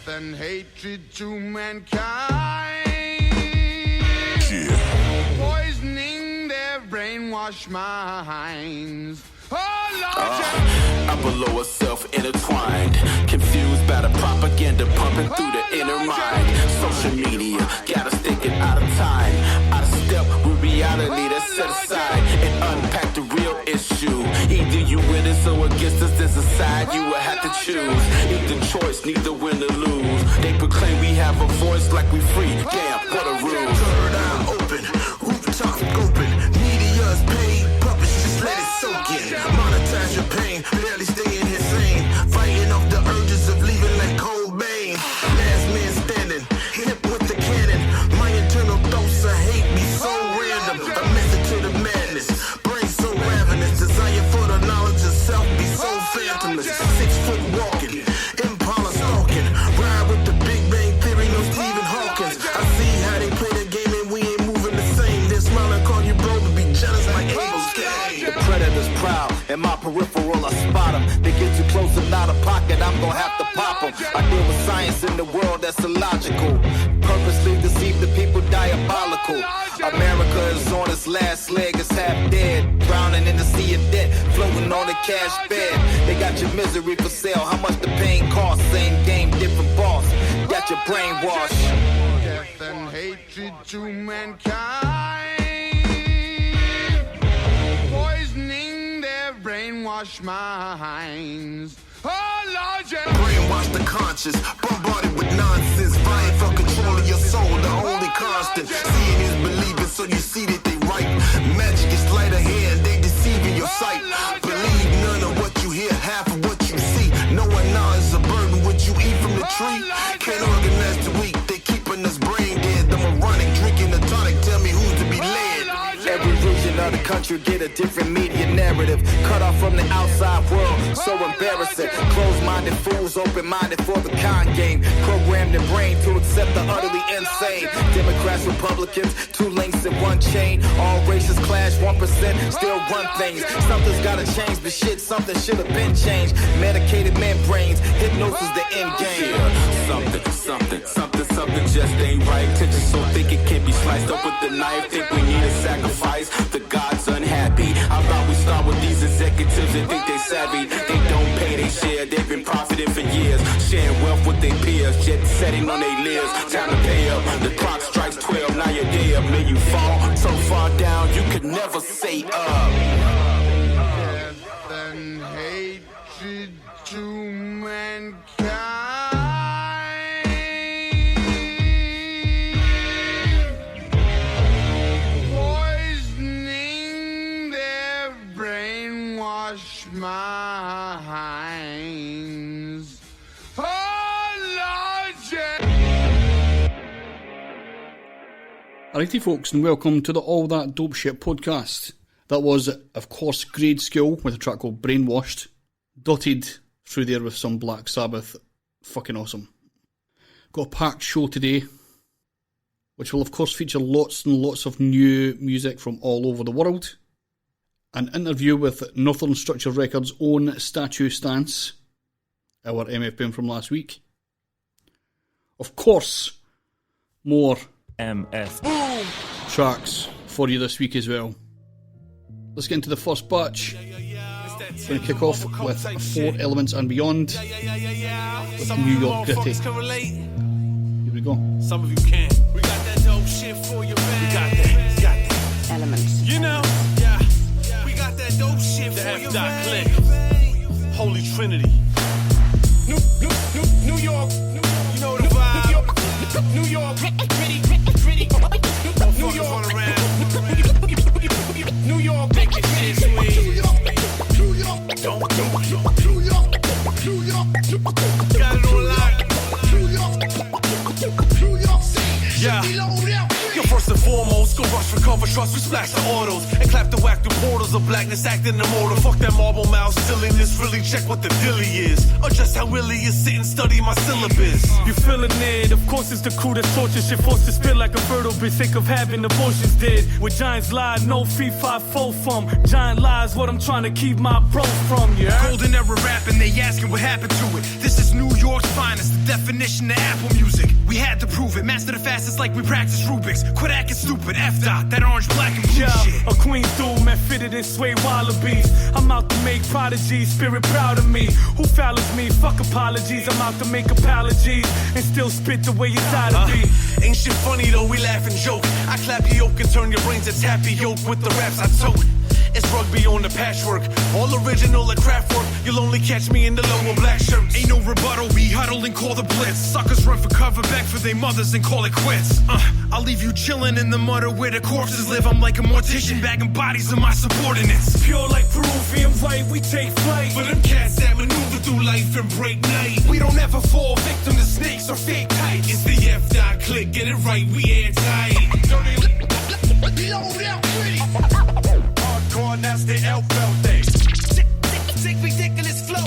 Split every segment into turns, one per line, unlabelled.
and hatred to mankind.
Yeah.
Poisoning their brainwashed minds. Oh, Lord,
I'm below herself intertwined, confused by the propaganda pumping through the inner mind. Social media got us thinking out of time, out of step with reality that's set aside and unpack the real issue. Either you with us or against us, there's a side you will have to choose. Neither choice, neither win or lose. They proclaim we have a voice like we free. Damn, what a rule.
Third eye open, rooftop open, media's paid, puppets just let it soak in. Monetize your pain, barely staying insane, fighting off the urges of leaving like Cobain. Last man standing, hip with the cannon. My internal dose of hate be so random, a message to the madness. Brain so ravenous, desire for the knowledge of self be so phantomless. 6 foot walking, Impala stalking, ride with the Big Bang Theory, no Stephen Hawkins. I see how they play the game and we ain't moving the same. They're smiling, call you bro, but be jealous like Abel's game.
The predator's proud, in my peripheral I spot them. They get too close and out of pocket, I'm gonna have to pop them. I deal with science in the world that's illogical, purposely deceive the people, diabolical. America is on its last leg, it's half dead, drowning in the sea of debt, floating on the cash bed. They got your misery for sale, how much the pain costs? Same game, different boss, got your brainwashed.
death and hatred to mankind. Poisoning their brainwashed minds. Oh, Lord, yeah.
Brainwash the conscious, bombarded with nonsense, vying for control of your soul, the only constant. Seeing is believing, so you see that they right. Magic is sleight of hand, they deceiving your sight. Believe none of what you hear, half of what you see. No one now is a burden, what you eat from the tree. Can't organize the weak, they keeping us brain dead. The moronic drinking the tonic, tell me who's to be led.
Every region of the country get a different media narrative, cut off from the outside world, so embarrassing. Closed-minded fools, open-minded for the con game, programmed their brain to accept the utterly insane. Democrats, Republicans, 2 links in 1 chain, all races clash, 1% still run things. Something's gotta change, but shit, something should have been changed. Medicated membranes, hypnosis the end game. Yeah, something just ain't right. Tension so thick it can't be sliced up with the knife. Think we need a sacrifice, the gods unhappy. How about we start with these executives that think they savvy? They don't pay their share, they've been profiting for years, sharing wealth with their peers, jet setting on their lives. Time to pay up, the clock strikes 12, now you're day up. May you fall so far down you could never say up.
Death and hatred to mankind. Poisoning their brainwashed minds. Oh, Lord, yeah.
Alrighty folks, and welcome to the All That Dope Shit podcast. That was, of course, Grade School with a track called Brainwashed, dotted through there with some Black Sabbath. Fucking awesome. Got a packed show today, which will of course feature lots and lots of new music from all over the world. An interview with Northern Structure Records' own Statue Stance, our MF Boom from last week. Of course, more
MF
Boom tracks for you this week as well. Let's get into the first batch. We're going to kick off with 4 Elements and Beyond with New York Gritty. Here we go.
Some of you can. We got that dope shit for you, man. We got that.
Elements.
You know, yeah. We got that dope shit for you, man. Click. Holy Trinity. New York. You know the vibe. New York. Gritty. New York. New York. Make it shit sweet. Don't. Got it on lock. Yeah. Yo, first and foremost, go rush, recover, trust, we splash the autos and clap the whack through portals of blackness, acting immortal. Fuck that marble mouth silliness, really check what the dilly is, or just how really you sit and study my syllabus. You feeling it? Of course it's the crew that's torture shit, forced to spit like a fertile bitch, sick of having abortions dead. With giants lie, no fee, 5-4 from. Giant lies, what I'm trying to keep my bro from, yeah. Golden era rapping, they asking what happened to it. This is New York's finest. The
definition of Apple Music. We had to prove it, master the fastest like we practice Rubik's. Quit acting stupid, F-dot, that orange, black, and blue shit.
A queen dude, man, fitted in suede wallabies. I'm out to make prodigies, spirit proud of me. Who follows me? Fuck apologies. I'm out to make apologies and still spit the way it's ought to be.
Ain't shit funny though, we laugh and joke. I clap your yoke and turn your brains to tappy yoke with the raps I tote. It's rugby on the patchwork, all original like craft work. You'll only catch me in the lower black shirts. Ain't no rebuttal, we huddle and call the blitz. Suckers run for cover, back for their mothers and call it quits. I'll leave you chillin' in the mud where the corpses live. I'm like a mortician, bagging bodies of my subordinates.
Pure like Peruvian white, we take flight.
For them cats that maneuver through life and break night. We don't ever fall victim to snakes or fake kites. It's the F-dot click, get it right, we airtight.
Hardcore, that's the L-Belt thing.
Sick, ridiculous flow.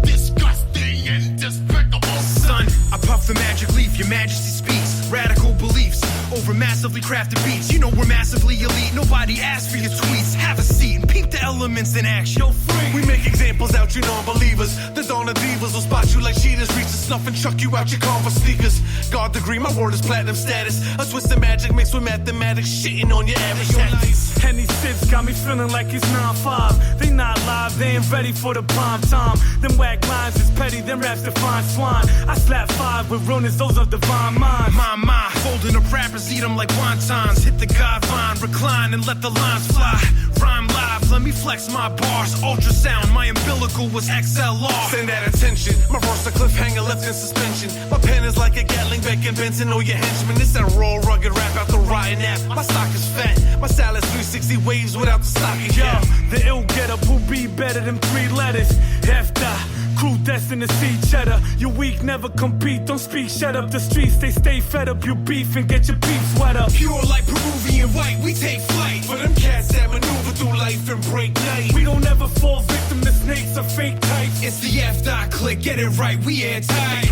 Disgusting and despicable. Son, I puff the magic leaf, your majesty speaks. Radical beliefs over massively crafted beats. You know we're massively elite, nobody asked for your tweets. Have a seat and peep the elements in action. Yo, free.
We make examples out, you non-believers. The dawn of divas will spot you like cheaters. Reach the snuff and chuck you out your Converse sneakers. God degree, my word is platinum status. A twist of magic mixed with mathematics, shitting on your average tax.
Henny sips got me feeling like it's 9-5. They not live, they ain't ready for the prime time. Them whack lines is petty, them raps define swine. I slap 5 with realness, those are divine minds. My, folding up rappers, eat them like wontons. Hit the god vine, recline and let the lines fly. Rhyme live, let me flex my bars. Ultrasound, my umbilical was XLR.
Send that attention, my verse a cliffhanger left in suspension. My pen is like a Gatling, Beck and Benson or your henchman. It's that raw, rugged rap out the rotten app. My stock is fat, my style is 360 waves without the stocking cap.
The ill getup who be better than 3 letters. F-dot, crew destined to see cheddar. You weak, never compete, don't speak, shut up. The streets, they stay fed up, you beef and get your beef wet up.
Pure like Peruvian white, we take flight. For them cats that maneuver through life and break night.
We don't ever fall victim to snakes or fake types.
It's the F-dot click, get it right, we airtight.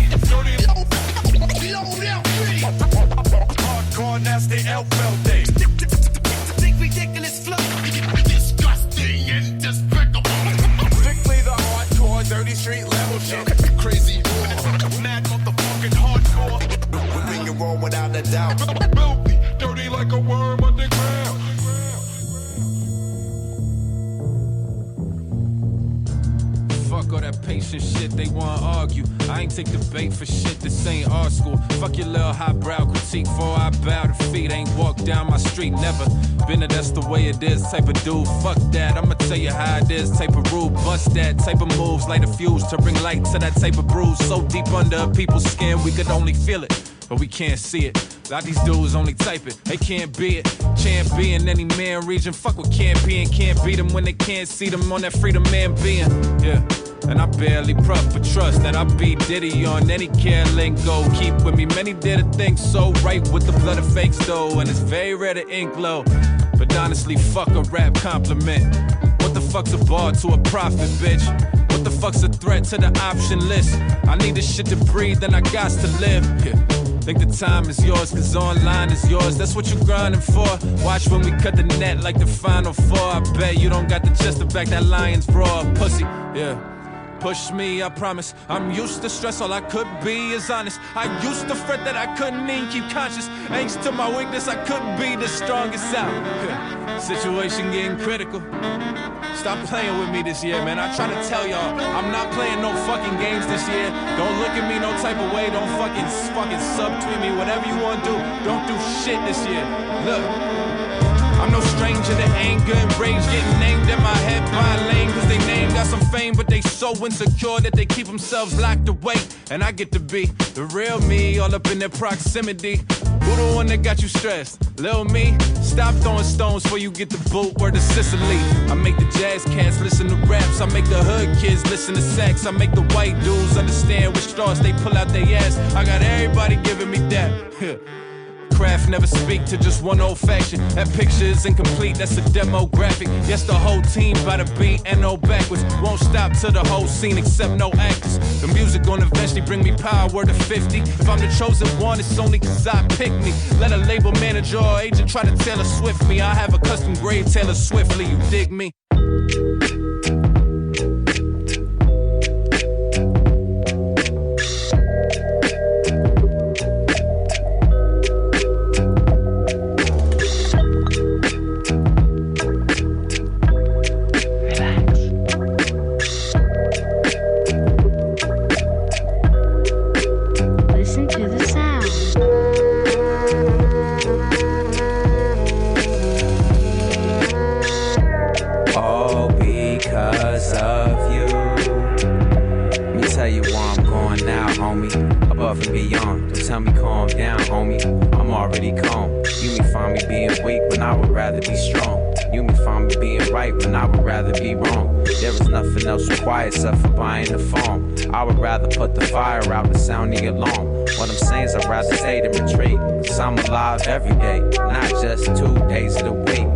Hardcore, that's the L-Belt thing.
Ridiculous flow. Disgusting and despicable.
Strictly the hardcore, dirty street level shit.
Crazy raw. Mad motherfucking hardcore.
We bring it raw without a doubt.
Filthy, dirty like a worm underground.
Fuck all that patient shit, they wanna argue. I ain't take the bait for shit, this ain't our school. Fuck your little highbrow critique before I bow to feet. Ain't walked down my street, never been a that's the way it is type of dude. Fuck that, I'ma tell you how it is type of rule. Bust that type of moves, light a fuse to bring light to that type of bruise. So deep under people's skin, we could only feel it, but we can't see it. A lot of these dudes only type it, they can't be it. Champion any man region, fuck what can't be and can't beat them when they can't see them on that freedom man being. Yeah, and I barely prep for trust that I beat Diddy on any care lingo. Keep with me, many did a thing so right with the blood of fakes though, and it's very rare to ink low. But honestly, fuck a rap compliment. What the fuck's a bar to a profit, bitch? What the fuck's a threat to the option list? I need this shit to breathe, then I got to live. Yeah. Think the time is yours, cause online is yours. That's what you grinding for. Watch when we cut the net like the Final Four. I bet you don't got the chest to back that Lions raw. Pussy, yeah. Push me, I promise. I'm used to stress, all I could be is honest. I used to fret that I couldn't even keep conscious. Thanks to my weakness, I couldn't be the strongest out. Situation getting critical. Stop playing with me this year, man. I try to tell y'all, I'm not playing no fucking games this year. Don't look at me no type of way. Don't fucking subtweet me. Whatever you want to do, don't do shit this year. Look, I'm no stranger to anger and rage. Getting named in my head by a lane, cause they name got some fame, but they so insecure that they keep themselves locked away. And I get to be the real me, all up in their proximity. Who the one that got you stressed? Lil' me? Stop throwing stones before you get the boot word to Sicily. I make the jazz cats listen to raps. I make the hood kids listen to sax. I make the white dudes understand which straws they pull out their ass. I got everybody giving me that. Craft never speak to just one old faction. That picture is incomplete, that's a demographic. Yes, the whole team by the beat and no backwards. Won't stop till the whole scene except no actors. The music gonna eventually bring me power, word to 50. If I'm the chosen one, it's only cause I picked me. Let a label manager or agent try to Taylor Swift me. I have a custom grade Taylor Swiftly, you dig me?
homie. Above and beyond, don't tell me calm down, homie. I'm already calm. You may find me being weak when I would rather be strong. You may find me being right when I would rather be wrong. There is nothing else required except for buying the farm. I would rather put the fire out and sound the alarm. What I'm saying is I'd rather stay than retreat. Cause I'm alive every day, not just 2 days of the week.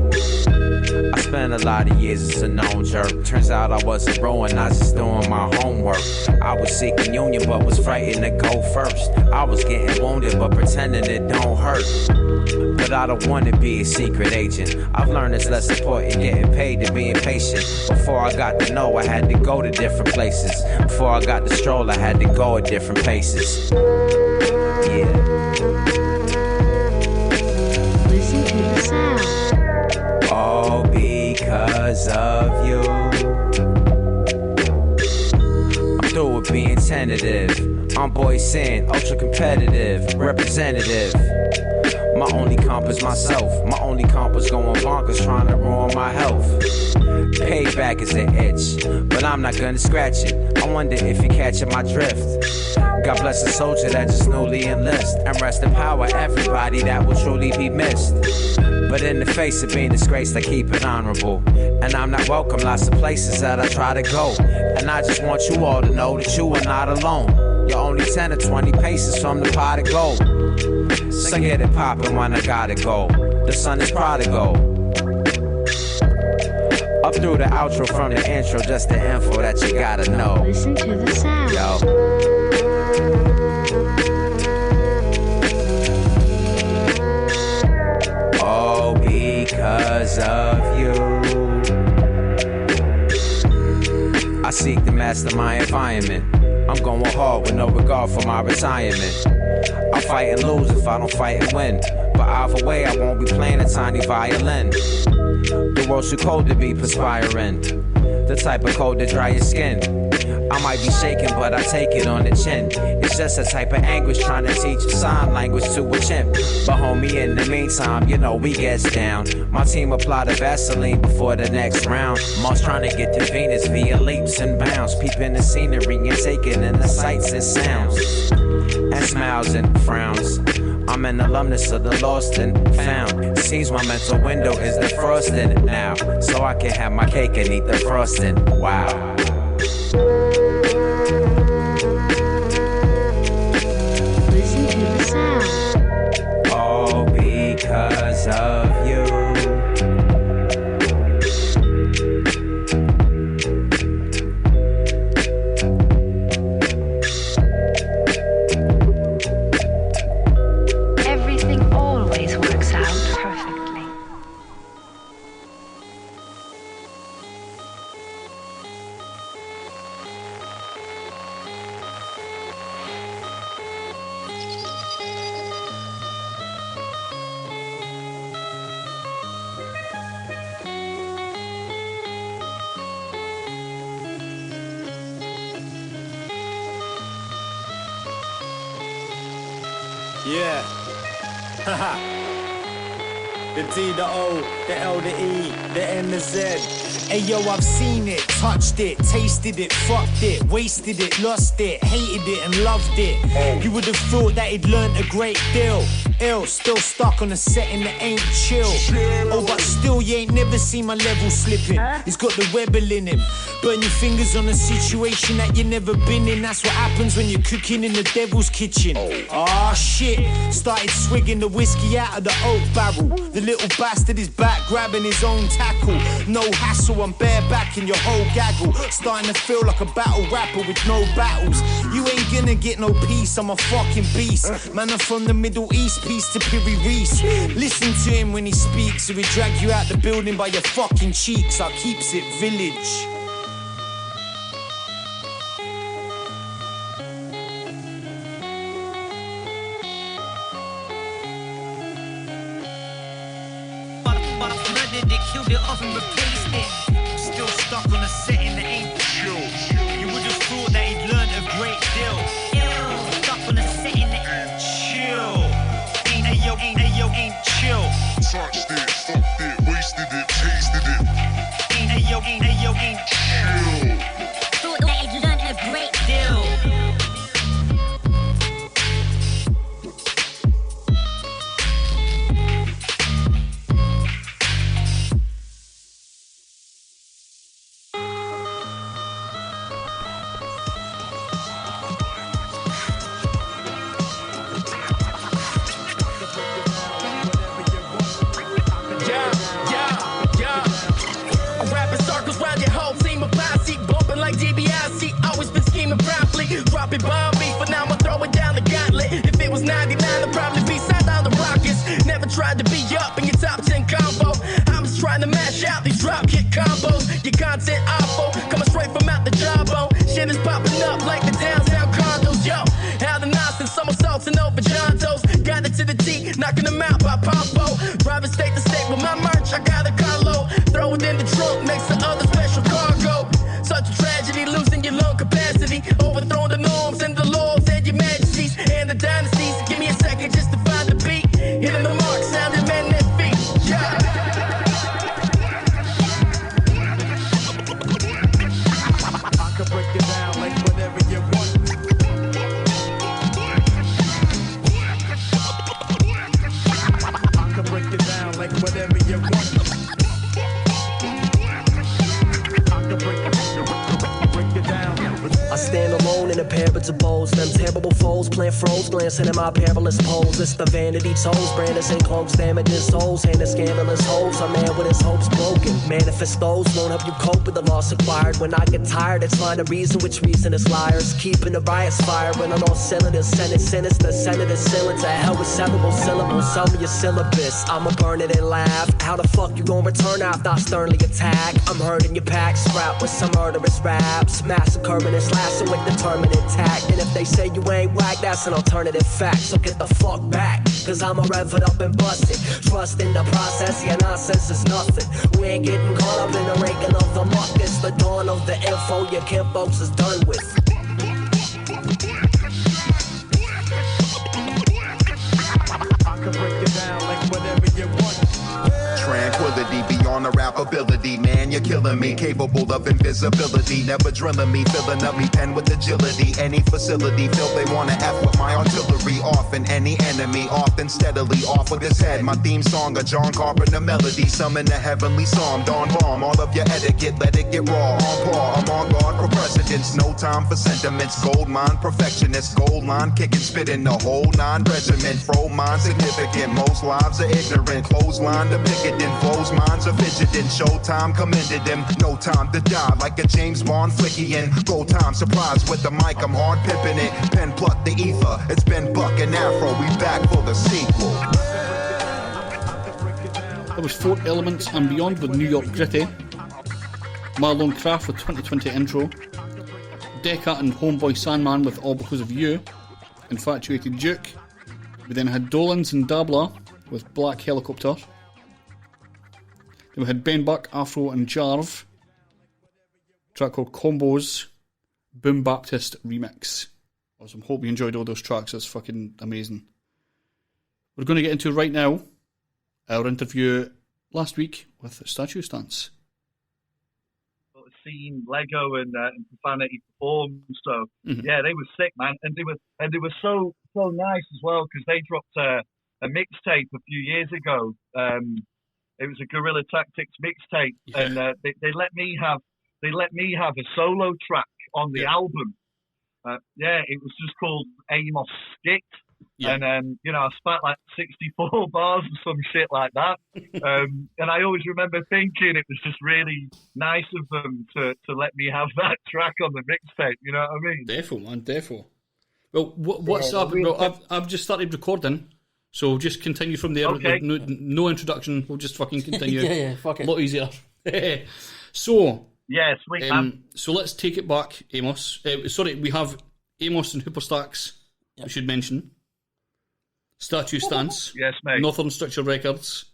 I spent a lot of years as a known jerk. Turns out I wasn't rowing, I was just doing my homework. I was seeking union but was frightened to go first. I was getting wounded but pretending it don't hurt. But I don't want to be a secret agent. I've learned it's less important getting paid than being patient. Before I got to know, I had to go to different places. Before I got to stroll, I had to go at different paces. Yeah.
Listen to the sound.
All because of you. I'm through with being tentative. I'm boy saying ultra competitive, representative. My only comp is myself. My only comp is going bonkers trying to ruin my health. Payback is an itch, but I'm not gonna scratch it. I wonder if you're catching my drift. God bless the soldier that just newly enlist. And rest in power everybody that will truly be missed. But in the face of being disgraced, I keep it honorable. And I'm not welcome lots of places that I try to go. And I just want you all to know that you are not alone. You're only 10 or 20 paces from the pot of gold. So get it poppin' when I gotta go. The sun is prodigal. Up through the outro from the intro, just the info that you gotta know.
Listen to the sound.
Yo. All because of you. I seek to master my environment. I'm going hard with no regard for my retirement. I'll fight and lose if I don't fight and win. But either way, I won't be playing a tiny violin. The world's too cold to be perspiring. The type of cold to dry your skin. I might be shaking, but I take it on the chin. It's just a type of anguish trying to teach sign language to a chimp. But homie, in the meantime, you know we gets down. My team apply the Vaseline before the next round. Moss trying to get to Venus via leaps and bounds. Peeping the scenery and taking in the sights and sounds. And smiles and frowns. I'm an alumnus of the lost and found. Seems my mental window is defrosting now. So I can have my cake and eat the frosting. Wow.
Listen to the sound.
All because of you.
Everything always works out perfectly.
Yeah. Haha. The D, the O, the L, the E, the N, the Z. Hey yo, I've seen it, touched it, tasted it, fucked it, wasted it, lost it, hated it and loved it. You would have thought that he'd learned a great deal. Ill, still stuck on a setting that ain't chill. Oh, but still you ain't never seen my level slipping. He's got the rebel in him. Burn your fingers on a situation that you never been in. That's what happens when you're cooking in the devil's kitchen. Ah shit, started swigging the whiskey out of the oak barrel. The little bastard is back grabbing his own tackle. No hassle, I'm barebacking your whole gaggle. Starting to feel like a battle rapper with no battles. You ain't gonna get no peace, I'm a fucking beast. Man, I'm from the Middle East, peace to Piri Reese. Listen to him when he speaks, or he drag you out the building by your fucking cheeks. I keeps it village.
They killed it off and replaced it. Still stuck on a setting that ain't chill. You would have thought that he'd learned a great deal. Stuck on a setting that ain't chill. Ain't chill.
Touched it, fucked it, wasted it, tasted it.
Ain't chill. Thought that he'd learned a great deal.
was 99, I'd probably be signed on the Rockets. Never tried to be up in your top 10 combo. I'm just trying to mash out these drop kick combos. Your content awful, coming straight from out the jawbone. Shit is popping up like the downtown condos. Yo, how the Natson, somersaults and over John toes. Got it to the T, knocking them out by Pompo. Driving state to state with my merch, I got a carload. Throw it in the trunk next to other special cargo. Such a tragedy, losing your lung capacity. Overthrowing the norms and the laws and your majesties and the dynasties. Give me a second just to find the beat. Hitting the mark, sounding man that feet. Yeah.
I can break it down like whatever you want. I can break it down like whatever you want. I can break it down.
I stand alone in a pair of bows. Them terrible foes playing froze, glancing at my perilous pose. It's the vanity toes, branders and cloaks, damaging souls, and the scandalous hoes. A man with his hopes broken. Manifestos won't help you cope with the loss acquired. When I get tired, it's find a reason, which reason is liars. Keeping the riots firing on all cylinders. Senate sinister, senators sealing to hell with sellable syllables. Sell me your syllabus, I'ma burn it and laugh. How the fuck you gon' return after I sternly attack? I'm hurting your pack, scrap with some murderous raps. Massacring and slashing with determined intact. And if they say you ain't whack, that's an alternative fact. So get the fuck back, cause I'ma rev it up and bust it. Trust in the process, your nonsense is nothing. We ain't getting caught up in the ranking of the muck. It's the dawn of the info your kin folks is done with.
I can break it down like whatever you want.
Tranquility beyond the rap ability, man, you're killing me. Capable of invisibility, never drilling me, filling up me pen with agility. Any facility feel they wanna F with my artillery. Often any enemy, often steadily off with his head. My theme song, a John Carpenter melody. Summon the heavenly psalm, dawn bomb. All of your etiquette, let it get raw. On par, I'm on guard for precedence. No time for sentiments. Gold mine, perfectionist. Gold line, kicking, spitting the whole 9 regiment. Fro mine, significant. Most lives are ignorant. Clothesline, the picket. Flows minds are fidgeting, showtime commended him. No time to die like a James Bond flicking. Go time surprise with the mic, I'm hard pipping it. Pen pluck the ether, it's been Buck and Afro. We back for the sequel.
There was 4 Elements and Beyond with New York Gritty. Marlon Craft with 2020 intro. Deca and Homeboy Sandman with All Because of You. Infatuated Duke. We then had Dolenz and Dabbla with Black Helicopter. Then we had Ben Buck, Afro and Jarv. A track called Combos, Boombaptist Remix. Awesome. Hope you enjoyed all those tracks. That's fucking amazing. We're going to get into right now our interview last week with Statue Stance.
Seen Lego and Profanity perform, so yeah, they were sick, man, and they were so nice as well, because they dropped a mixtape a few years ago. It was a Guerrilla Tactics mixtape, and they let me have a solo track on the album. It was just called Amos Skit. Yeah. And, I spat like 64 bars or some shit like that. And I always remember thinking it was just really nice of them to let me have that track on the mixtape. You know what I mean?
Defo, man, defo. Well, what's up? Well, I've just started recording, so just continue from there.
Okay.
No introduction. We'll just fucking continue.
yeah, fuck it.
A lot easier. So...
Yeah, sweet, man.
So let's take it back, Amos. We have Amos and Hooperstacks, we should mention. Statue Stance.
Yes, mate.
Northern Structure Records.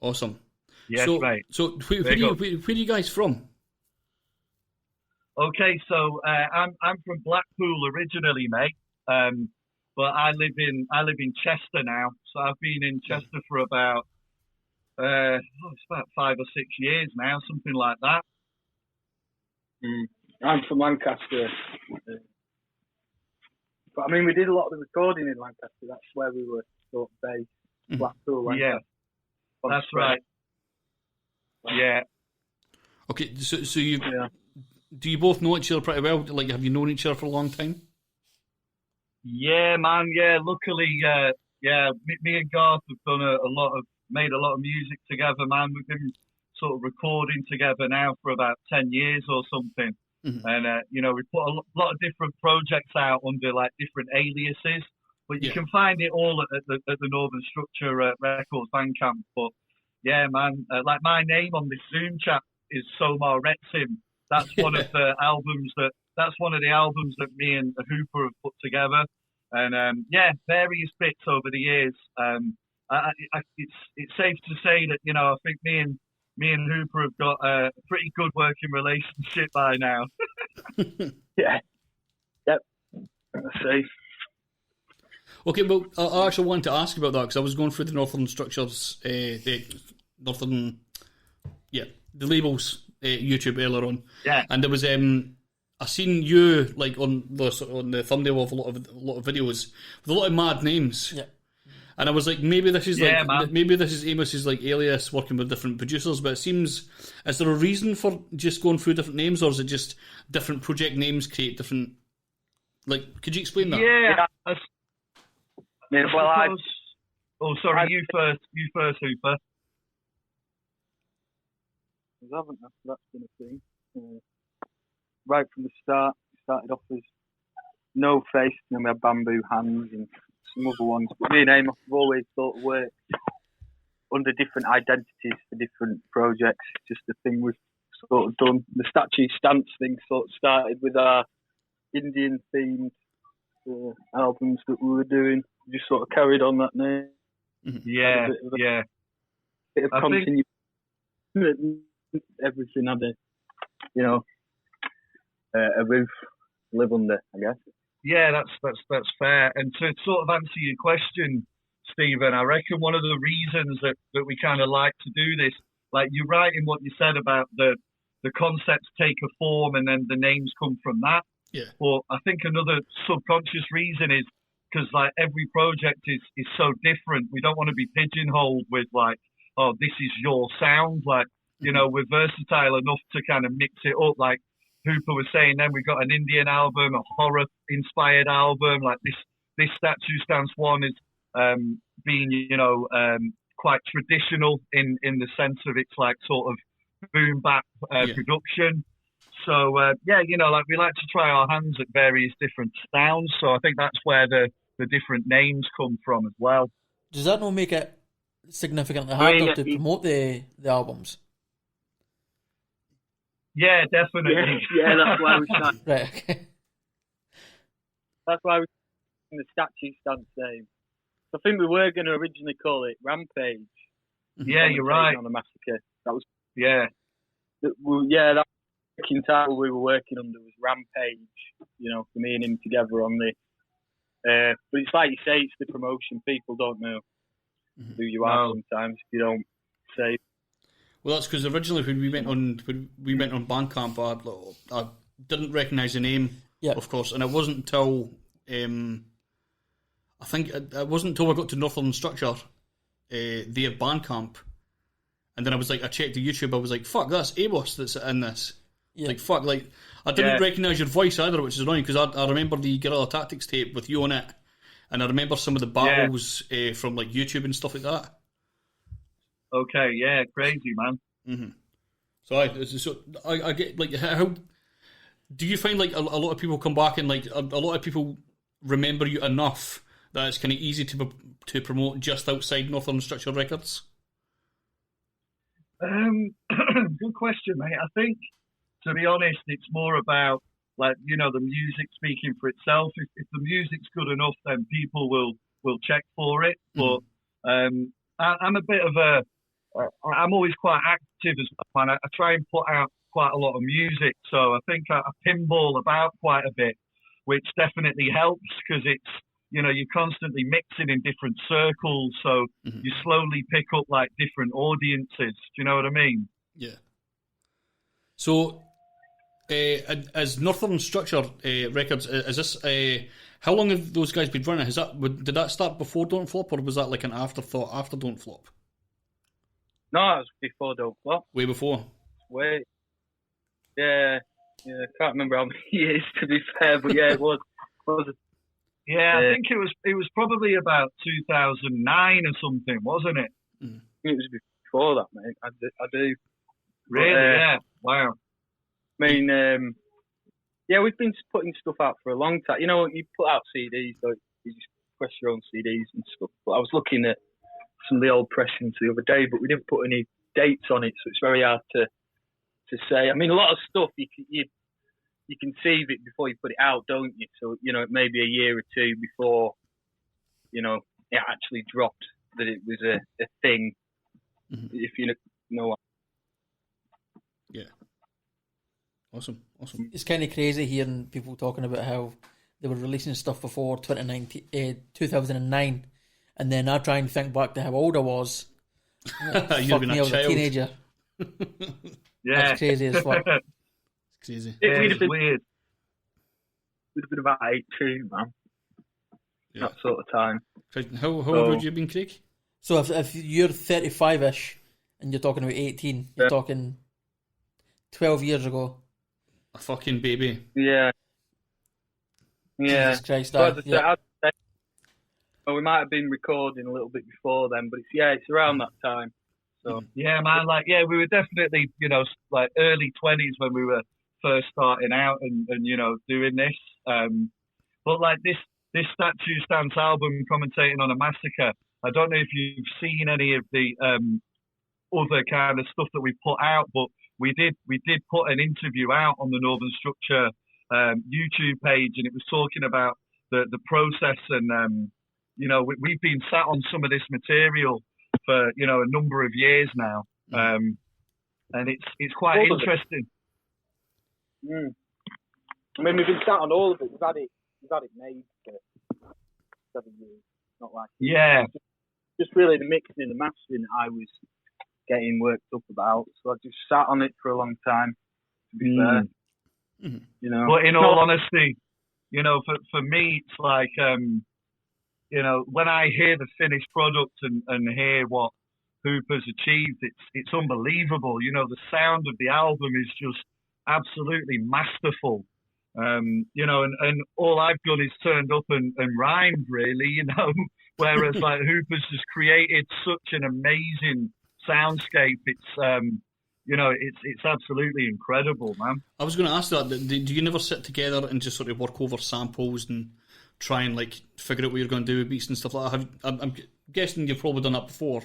Awesome.
Yes, mate.
So where are you guys from?
Okay, so I'm from Blackpool originally, mate. But I live in Chester now. So I've been in Chester for about it's about 5 or 6 years now, something like that.
I'm from Lancaster. But I mean, we did a lot of the recording in Lancaster. That's where we were sort of based. Blackpool, Lancaster.
Yeah, that's right. Yeah.
Okay, so you do you both know each other pretty well? Like, have you known each other for a long time?
Yeah, man. Yeah, luckily, me and Garth have done made a lot of music together, man. We've been sort of recording together now for about 10 years or something. And, you know, we put a lot of different projects out under, like, different aliases. But you can find it all at the Northern Structure Records Bandcamp. But, yeah, man, like, my name on this Zoom chat is Somar Retsim. That's one of the albums that's one of the albums that me and Hooper have put together. And, yeah, various bits over the years. It's safe to say that, you know, I think me and Hooper have got a pretty good working relationship by now.
Yeah. Yep. That's safe.
Okay, well, I actually wanted to ask about that because I was going through the Northern Structures, the labels YouTube earlier on.
Yeah.
And there was I seen you like on the thumbnail of a lot of videos with a lot of mad names.
Yeah.
And I was like, maybe this is Amos's like alias working with different producers, but it seems, is there a reason for just going through different names, or is it just different project names create different, like, could you explain that?
Yeah. Sorry,
you
first, Hooper.
That's been a thing. Right from the start, started off as No Face, and then we had Bamboo Hands and some other ones. But me and Amos have always sort of worked under different identities for different projects. Just the thing we've sort of done. The Statue Stance thing sort of started with our Indian themed albums that we were doing. We just sort of carried on that name.
Yeah,
Bit of continuity. Everything had a roof to live under, I guess.
Yeah, that's fair. And to sort of answer your question, Stephen, I reckon one of the reasons that we kind of like to do this, like you're right in what you said about the concepts take a form and then the names come from that.
Yeah.
But I think another subconscious reason is because like every project is so different. We don't want to be pigeonholed with like, oh, this is your sound. Like, you know, we're versatile enough to kind of mix it up. Like Hooper was saying, then we got an Indian album, a horror-inspired album. Like this Statue Stance one is being, quite traditional in the sense of it's like sort of boom bap production. So like we like to try our hands at various different sounds. So I think that's where the different names come from as well.
Does that not make it significantly harder to promote the albums?
Yeah, definitely.
Yeah, that's why we started.
Right, okay.
That's why we in the Statue Stance name. I think we were going to originally call it Rampage.
Yeah, you're right.
On a Massacre. That was
that
working title we were working under was Rampage. You know, for me and him together on the. But it's like you say, it's the promotion. People don't know who you are sometimes if you don't say.
Well, that's because originally when we went on Bandcamp, I didn't recognise the name, of course, and it wasn't until I think it wasn't until I got to Northern Structure, their Bandcamp, and then I was like, I checked the YouTube, I was like, fuck, that's Amos that's in this. Yeah. Like, fuck, like, I didn't recognise your voice either, which is annoying, because I remember the Guerrilla Tactics tape with you on it, and I remember some of the battles from, like, YouTube and stuff like that.
Okay, yeah, crazy, man.
Mm-hmm. So I get, like, how do you find, like, a lot of people come back and, like, a lot of people remember you enough that it's kind of easy to promote just outside Northern Structure Records?
Good question, mate. I think, to be honest, it's more about, like, the music speaking for itself. If the music's good enough, then people will check for it. But I'm a bit of I'm always quite active as well, and I try and put out quite a lot of music. So I think I pinball about quite a bit, which definitely helps because it's, you're constantly mixing in different circles. So you slowly pick up like different audiences. Do you know what I mean?
Yeah. So, as Northern Structure Records, is this how long have those guys been running? Did that start before Don't Flop, or was that like an afterthought after Don't Flop?
No, it was before Don't Flop.
Way before.
Wait. Yeah. I can't remember how many years to be fair, but yeah, it was.
Yeah, I think it was probably about 2009 or something, wasn't it?
It was before that, mate. I do.
Really? Yeah. Wow.
I mean, Yeah, we've been putting stuff out for a long time. You know, you put out CDs, so you just press your own CDs and stuff. But I was looking at some of the old pressings the other day, but we didn't put any dates on it, so it's very hard to say. I mean, a lot of stuff you can see it before you put it out, don't you? So, you know, maybe a year or two before, you know, it actually dropped that it was a thing, if you know what.
Yeah. Awesome.
It's kind of crazy hearing people talking about how they were releasing stuff before 2009, and then I try and think back to how old I was.
You've been
I was a teenager.
Yeah.
That's crazy as fuck.
It's crazy.
It's weird.
We'd have been about 18, man.
Yeah.
That sort of time.
How old would you have been, Craig?
So if you're 35-ish and you're talking about 18, you're talking 12 years ago.
A fucking baby.
Yeah.
Jesus Christ.
Well, we might have been recording a little bit before then, but it's around that time. So
yeah, man, we were definitely, you know, like early 20s when we were first starting out and you know, doing this. But like this Statue Stance album, Commentating on a Massacre, I don't know if you've seen any of the other kind of stuff that we put out, but we did put an interview out on the Northern Structure YouTube page, and it was talking about the process, and you know, we've been sat on some of this material for, you know, a number of years now, and it's quite interesting.
I mean, we've been sat on all of it. We've had it made for 7 years. Not like just really the mixing and the mastering that I was getting worked up about. So I just sat on it for a long time. To be fair, you know.
But in all honesty, you know, for me, it's like, you know, when I hear the finished product and hear what Hooper's achieved, it's unbelievable. You know, the sound of the album is just absolutely masterful. You know, and all I've done is turned up and rhymed, really, you know, whereas like Hooper's just created such an amazing soundscape. It's, you know, it's absolutely incredible, man.
I was going to ask that. Do you never sit together and just sort of work over samples and try and like figure out what you're going to do with beats and stuff like that? I'm guessing you've probably done that before.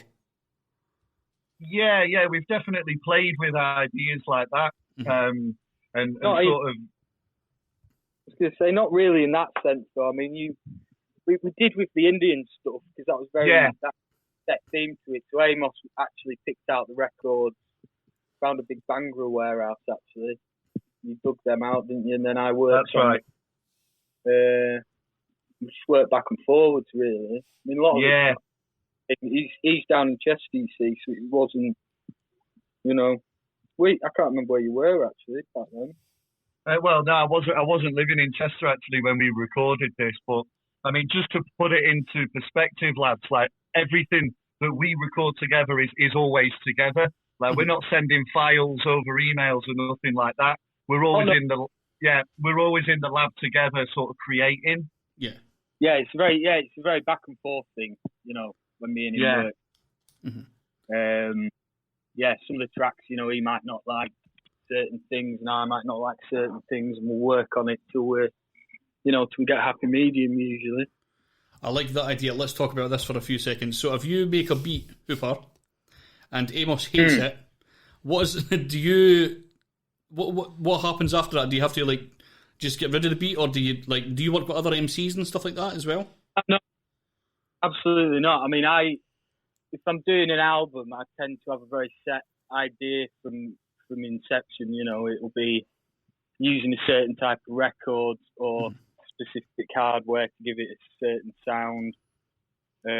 Yeah, we've definitely played with ideas like that, and sort of.
I was going to say, not really in that sense, though. I mean, we did with the Indian stuff, because that was very that set theme to it. So Amos actually picked out the records, found a big Bangra warehouse, actually. You dug them out, didn't you? And then I worked on it. We just worked back and forwards, really. I mean, a lot of it, he's down in Chester, you see, so it wasn't, you know... I can't remember where you were, actually, back then.
Well, no, I wasn't living in Chester actually when we recorded this, but I mean, just to put it into perspective, lads, like everything that we record together is always together. Like we're not sending files over emails or nothing like that. We're always in the lab together, sort of creating.
Yeah, it's a very back and forth thing, you know, when me and him work. Some of the tracks, you know, he might not like certain things and I might not like certain things, and we'll work on it till we get a happy medium usually.
I like that idea. Let's talk about this for a few seconds. So if you make a beat, Hooper, and Amos hates it, what happens after that? Do you have to like just get rid of the beat, or do you work with other MCs and stuff like that as well?
No, absolutely not. I mean, if I'm doing an album, I tend to have a very set idea from inception. You know, it'll be using a certain type of records or specific hardware to give it a certain sound. So,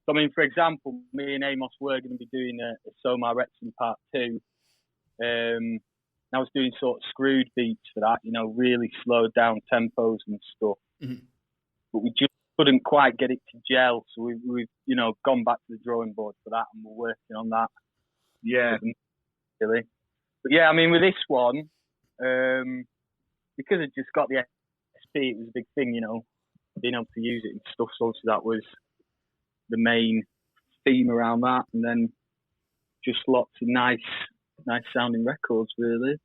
I mean, for example, me and Amos were going to be doing a Somar Retson Part 2. I was doing sort of screwed beats for that, you know, really slowed down tempos and stuff. But we just couldn't quite get it to gel, so we've you know, gone back to the drawing board for that, and we're working on that.
Yeah.
Really. But yeah, I mean, with this one, because it just got the SP, it was a big thing, you know, being able to use it and stuff. So that was the main theme around that, and then just lots of nice sounding records, really.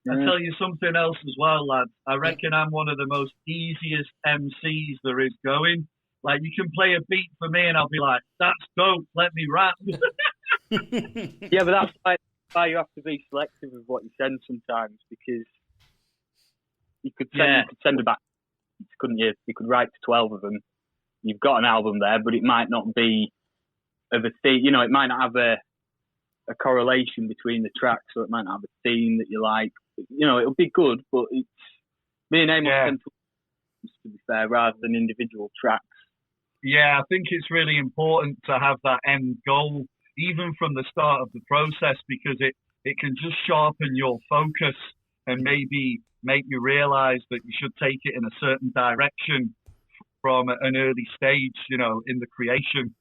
I tell you something else as well, lads. I reckon I'm one of the most easiest MCs there is going. Like, you can play a beat for me and I'll be like, that's dope, let me rap.
Yeah, but that's why you have to be selective with what you send sometimes, because you could send about, couldn't you? You could write to 12 of them. You've got an album there, but it might not be of a theme. You know, it might not have a correlation between the tracks, or it might not have a theme that you like. You know, it'll be good, but it's me and Amos tend to be fair, rather than individual tracks.
Yeah, I think it's really important to have that end goal, even from the start of the process, because it can just sharpen your focus and maybe make you realise that you should take it in a certain direction from an early stage, you know, in the creation.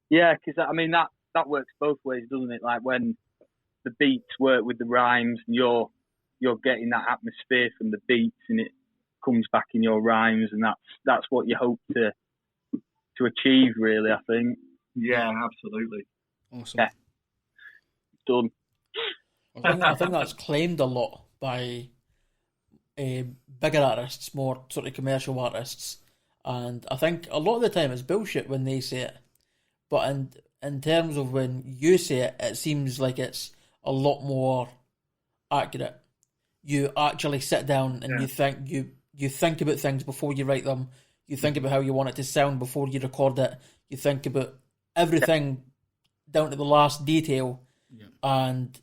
Yeah, because I mean that works both ways, doesn't it? Like when the beats work with the rhymes, and you're getting that atmosphere from the beats, and it comes back in your rhymes, and that's what you hope to achieve, really, I think.
Yeah, absolutely.
Awesome.
Yeah. Done.
I think that's claimed a lot by bigger artists, more sort of commercial artists, and I think a lot of the time it's bullshit when they say it. But in terms of when you say it, it seems like it's a lot more accurate. You actually sit down and you think about things before you write them. You think about how you want it to sound before you record it. You think about everything down to the last detail and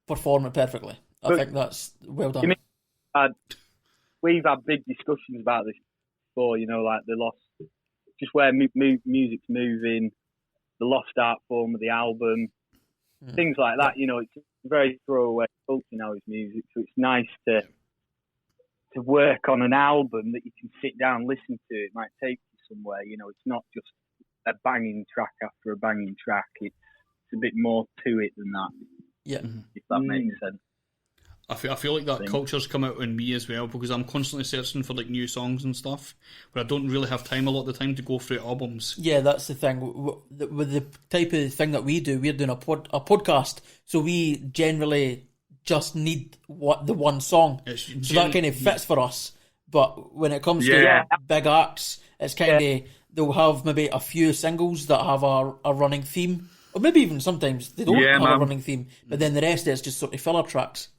perform it perfectly. I think that's well done.
We've had big discussions about this before, you know, like the lost, just where music's moving, the lost art form of the album, things like that. You know, it's a very throwaway culture now with music, so it's nice to work on an album that you can sit down and listen to. It might take you somewhere, you know, it's not just a banging track after a banging track. It's a bit more to it than that.
Yeah.
If that makes sense.
I feel like that culture's come out in me as well, because I'm constantly searching for like new songs and stuff, but I don't really have time a lot of the time to go through albums.
Yeah, that's the thing. With the type of thing that we do, we're doing a podcast, so we generally just need the one song. So that kind of fits for us. But when it comes to big acts, it's kind of, they'll have maybe a few singles that have a running theme, or maybe even sometimes they don't have a running theme, but then the rest is just sort of filler tracks.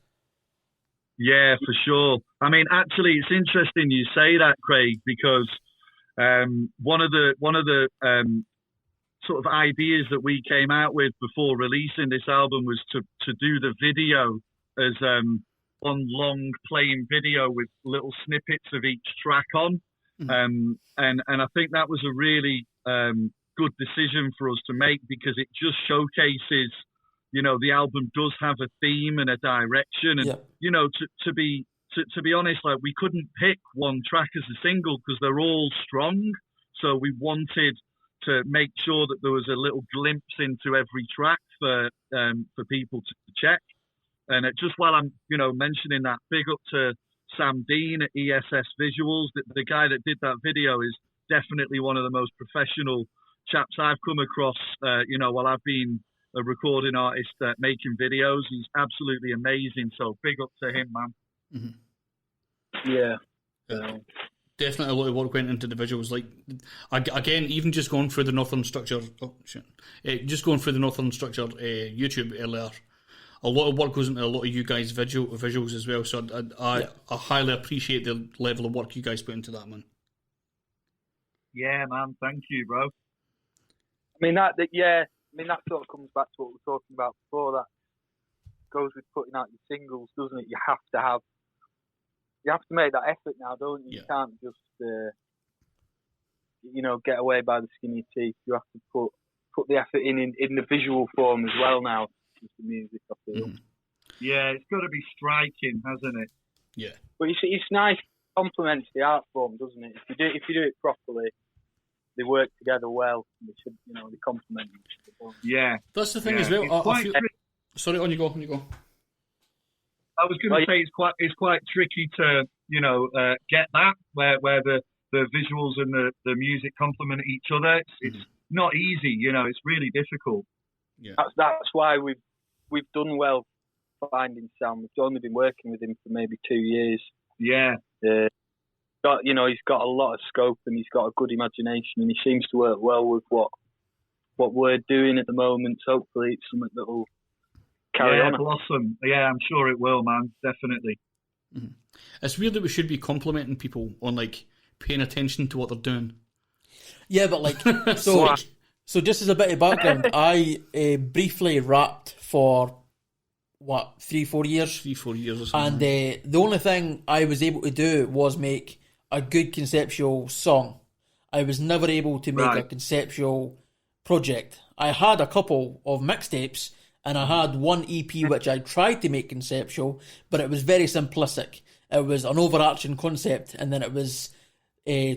Yeah, for sure. I mean, actually, it's interesting you say that, Craig, because one of the sort of ideas that we came out with before releasing this album was to do the video as one long playing video with little snippets of each track on. And I think that was a really good decision for us to make, because it just showcases, you know, the album does have a theme and a direction, and you know, to be honest, like, we couldn't pick one track as a single because they're all strong. So we wanted to make sure that there was a little glimpse into every track for people to check. And just while I'm, you know, mentioning that, big up to Sam Dean at ESS Visuals. The guy that did that video is definitely one of the most professional chaps I've come across. You know, while I've been a recording artist making videos, he's absolutely amazing. So big up to him, man.
Yeah.
Definitely a lot of work went into the visuals. Like, again, even just going through the Northern Structure, YouTube earlier, a lot of work goes into a lot of you guys' visuals as well. So I highly appreciate the level of work you guys put into that, man.
Yeah, man. Thank you, bro.
I mean that sort of comes back to what we were talking about before. That goes with putting out your singles, doesn't it? You have to make that effort now, don't you? You can't just get away by the skin of your teeth. You have to put the effort in the visual form as well now. Just the music, I feel.
Yeah, it's got to be striking, hasn't it?
Yeah.
But it's nice. It complements the art form, doesn't it? If you do it properly, they work together well. They should, they complement each other.
Yeah,
that's the thing as well. Sorry, on you go.
I was going to say it's quite tricky to get that where the visuals and the music complement each other. It's not easy. It's really difficult.
Yeah,
that's why we've done well finding sound. We've only been working with him for maybe 2 years.
Yeah.
He's got a lot of scope and he's got a good imagination and he seems to work well with what we're doing at the moment. So hopefully it's something that will carry on.
Blossom. Yeah, I'm sure it will, man. Definitely.
Mm-hmm. It's weird that we should be complimenting people on like paying attention to what they're doing.
Yeah, but like so just as a bit of background, I briefly rapped for 3-4 years.
3-4 years or something.
And the only thing I was able to do was make a good conceptual song. I was never able to make a conceptual project. I had a couple of mixtapes and I had one EP which I tried to make conceptual, but it was very simplistic. It was an overarching concept and then it was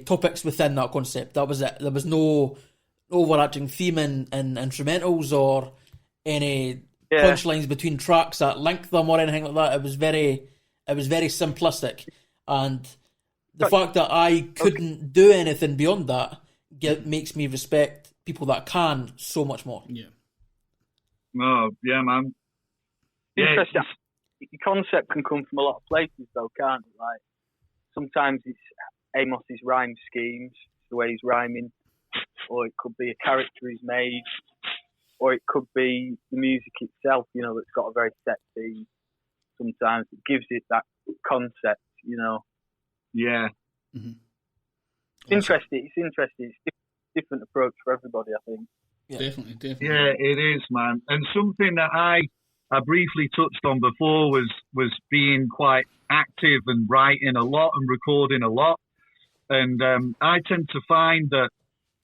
topics within that concept. That was it. There was no overarching theme and instrumentals or any punchlines between tracks that linked them or anything like that. It was very simplistic, and the fact that I couldn't do anything beyond that makes me respect people that can so much more.
Yeah.
Oh, yeah, man.
Interesting. Your concept can come from a lot of places, though, can't it? Like sometimes it's Amos's rhyme schemes, the way he's rhyming, or it could be a character he's made, or it could be the music itself, that's got a very set theme. Sometimes it gives it that concept,
Yeah.
Mm-hmm.
It's interesting. It's a different approach for everybody, I think.
Yeah. Definitely.
Yeah, it is, man. And something that I briefly touched on before was being quite active and writing a lot and recording a lot. And I tend to find that,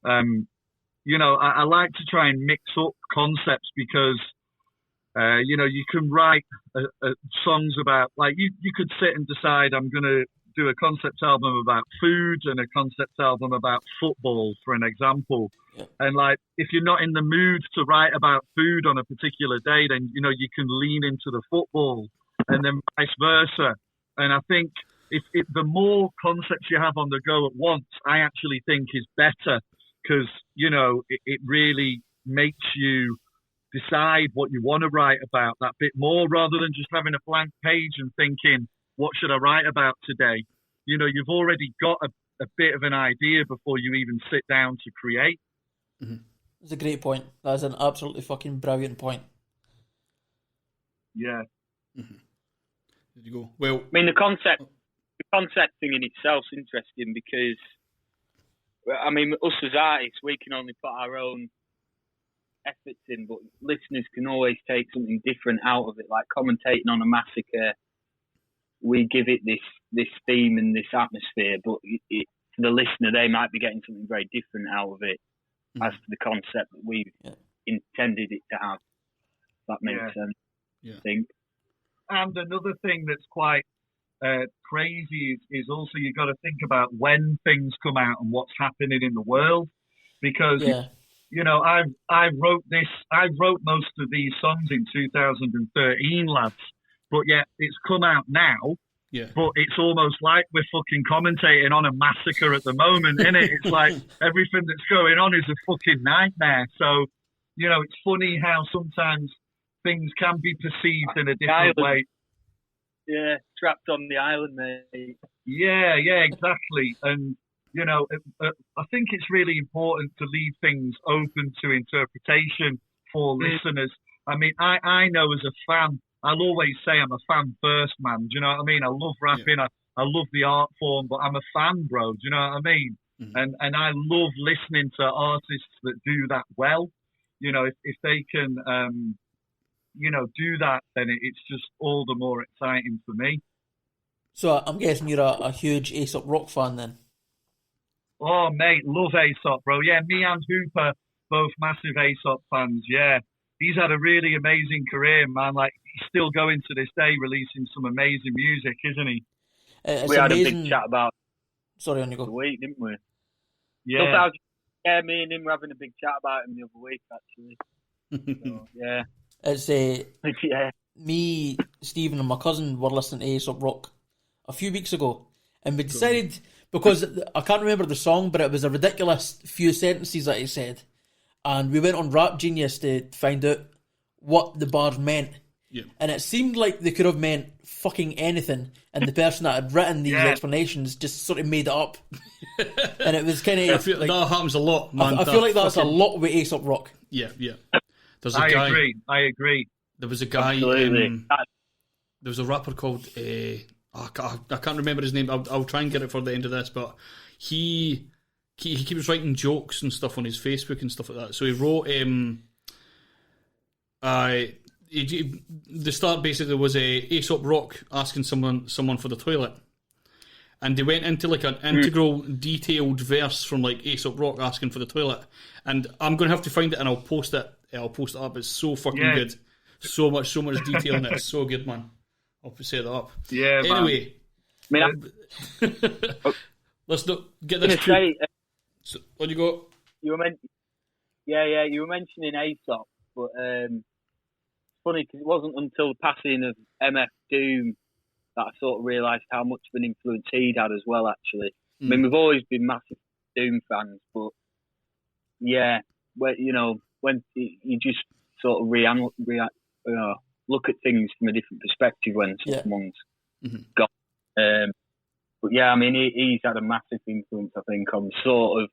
I like to try and mix up concepts because, you can write songs about, like, you could sit and decide I'm going to do a concept album about food and a concept album about football, for an example. Yeah. And, like, if you're not in the mood to write about food on a particular day, then, you can lean into the football and then vice versa. And I think if the more concepts you have on the go at once, I actually think is better because, it really makes you decide what you want to write about that bit more rather than just having a blank page and thinking, what should I write about today? You've already got a bit of an idea before you even sit down to create.
Mm-hmm. That's a great point. That's an absolutely fucking brilliant point.
Yeah.
Mm-hmm. There you go. Well,
I mean, the concept thing in itself is interesting because, I mean, us as artists, we can only put our own efforts in, but listeners can always take something different out of it. Like commentating on a massacre, we give it this theme and this atmosphere, but for the listener, they might be getting something very different out of it as to the concept that we've intended it to have. If that makes sense.
Yeah.
I think.
And another thing that's quite crazy is also you got to think about when things come out and what's happening in the world, because I wrote most of these songs in 2013, lads, but yet it's come out now.
Yeah.
But it's almost like we're fucking commentating on a massacre at the moment, innit? It's like everything that's going on is a fucking nightmare. So, it's funny how sometimes things can be perceived in a different way.
Yeah, trapped on the island, mate.
Yeah, exactly. And, I think it's really important to leave things open to interpretation for listeners. I mean, I know as a fan, I'll always say I'm a fan first, man. Do you know what I mean? I love rapping. I love the art form, but I'm a fan, bro. Do you know what I mean? Mm-hmm. And I love listening to artists that do that well. If they can, do that, then it's just all the more exciting for me.
So I'm guessing you're a huge A$AP Rock fan then?
Oh, mate, love A$AP, bro. Yeah, me and Hooper, both massive A$AP fans, yeah. He's had a really amazing career, man. Like, he's still going to this day, releasing some amazing music, isn't he?
We had a big chat about
Sorry, on you go.
The week, didn't we?
Yeah.
Yeah, me and him were having a big chat about him the other week, actually. So, yeah.
It's me, Stephen, and my cousin were listening to A$AP Rock a few weeks ago, and we decided, because I can't remember the song, but it was a ridiculous few sentences that he said, and we went on Rap Genius to find out what the bars meant,
Yeah.
And it seemed like they could have meant fucking anything, and the person that had written these explanations just sort of made it up. And it was kind of
that happens a lot, man.
I feel like that's a lot with Aesop Rock.
Yeah. There's
I agree.
There was a guy. There was a rapper called. I can't remember his name. I'll try and get it for the end of this, but he keeps writing jokes and stuff on his Facebook and stuff like that. So he wrote. The start basically was Aesop Rock asking someone for the toilet, and they went into like an integral, detailed verse from like Aesop Rock asking for the toilet. And I'm going to have to find it and I'll post it. I'll post it up. It's so fucking good. So much detail in it. It's so good, man. I'll set that up.
Yeah.
Anyway, let's not get this. So, on you go.
You were you were mentioning Aesop, but funny because it wasn't until the passing of MF Doom that I sort of realised how much of an influence he'd had as well, actually. I mean, we've always been massive Doom fans, but when you just sort of look at things from a different perspective when someone's gone. But I mean, he's had a massive influence, I think, on sort of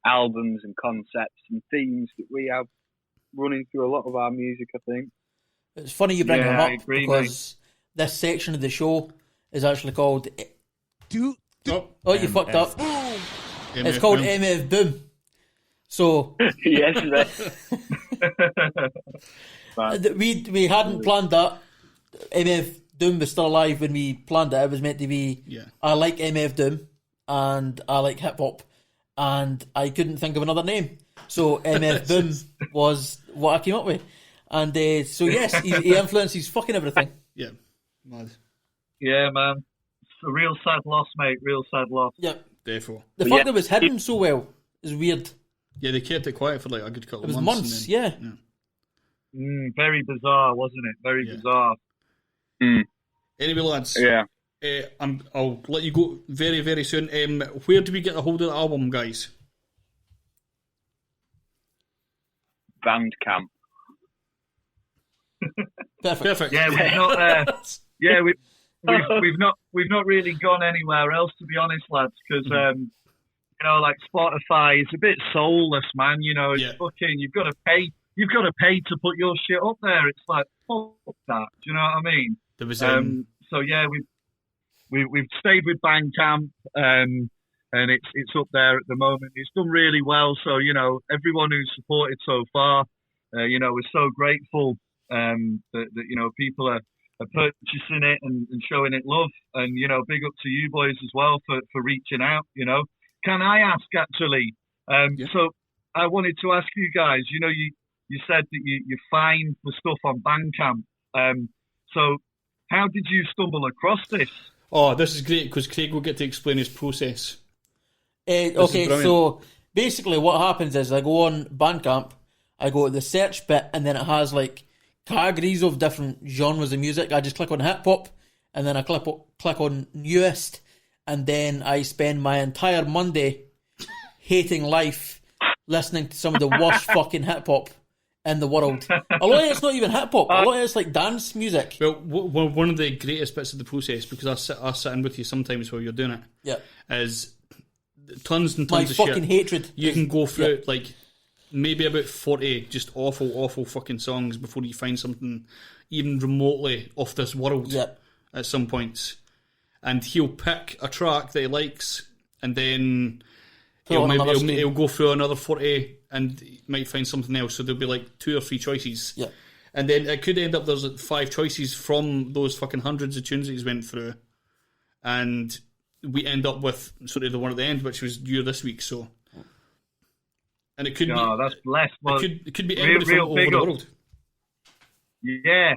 albums and concepts and themes that we have running through a lot of our music, I think.
It's funny you bring him up because this section of the show is actually called. You fucked up. It's called MF Doom. So
yes,
we hadn't planned that. MF Doom was still alive when we planned it. It was meant to be. I like MF Doom and I like hip hop, and I couldn't think of another name. So MF Doom was what I came up with. And so yes, he influences fucking everything.
Yeah, mad.
Yeah, man. It's a real sad loss, mate. Real sad loss.
Yep.
Therefore,
the fact that it was hidden so well is weird.
Yeah, they kept it quiet for like a good couple of months.
It was months, yeah.
Very bizarre, wasn't it? Very bizarre.
Anyway, lads.
Yeah.
I'll let you go very, very soon. Where do we get a hold of the album, guys?
Bandcamp.
Perfect.
Yeah, we've not. We've not really gone anywhere else, to be honest, lads. Because like Spotify is a bit soulless, man. It's fucking. You've got to pay to put your shit up there. It's like fuck that. Do you know what I mean?
There was
so yeah, we've stayed with Bandcamp, and it's up there at the moment. It's done really well. So everyone who's supported so far, we're so grateful. That people are purchasing it and showing it love, and big up to you boys as well for reaching out. Can I ask actually? So I wanted to ask you guys. You said that you find the stuff on Bandcamp. So how did you stumble across this?
Oh, this is great because Craig will get to explain his process.
Okay, so basically what happens is I go on Bandcamp, I go to the search bit, and then it has like categories of different genres of music. I just click on hip hop, and then I click on newest, and then I spend my entire Monday hating life, listening to some of the worst fucking hip hop in the world. A lot of it's not even hip hop. A lot of it's like dance music.
Well, one of the greatest bits of the process, because I sit in with you sometimes while you're doing it, is tons and tons of shit.
My fucking hatred.
You can go through like maybe about 40 just awful fucking songs before you find something even remotely off this world at some points. And he'll pick a track that he likes, and then he'll go through another 40 and he might find something else. So there'll be like 2 or 3 choices.
Yeah.
And then it could end up there's like 5 choices from those fucking hundreds of tunes that he's went through. And we end up with sort of the one at the end, which was you this week, so... And it could be...
that's blessed. Well,
it could be anybody from all over the world.
Yeah.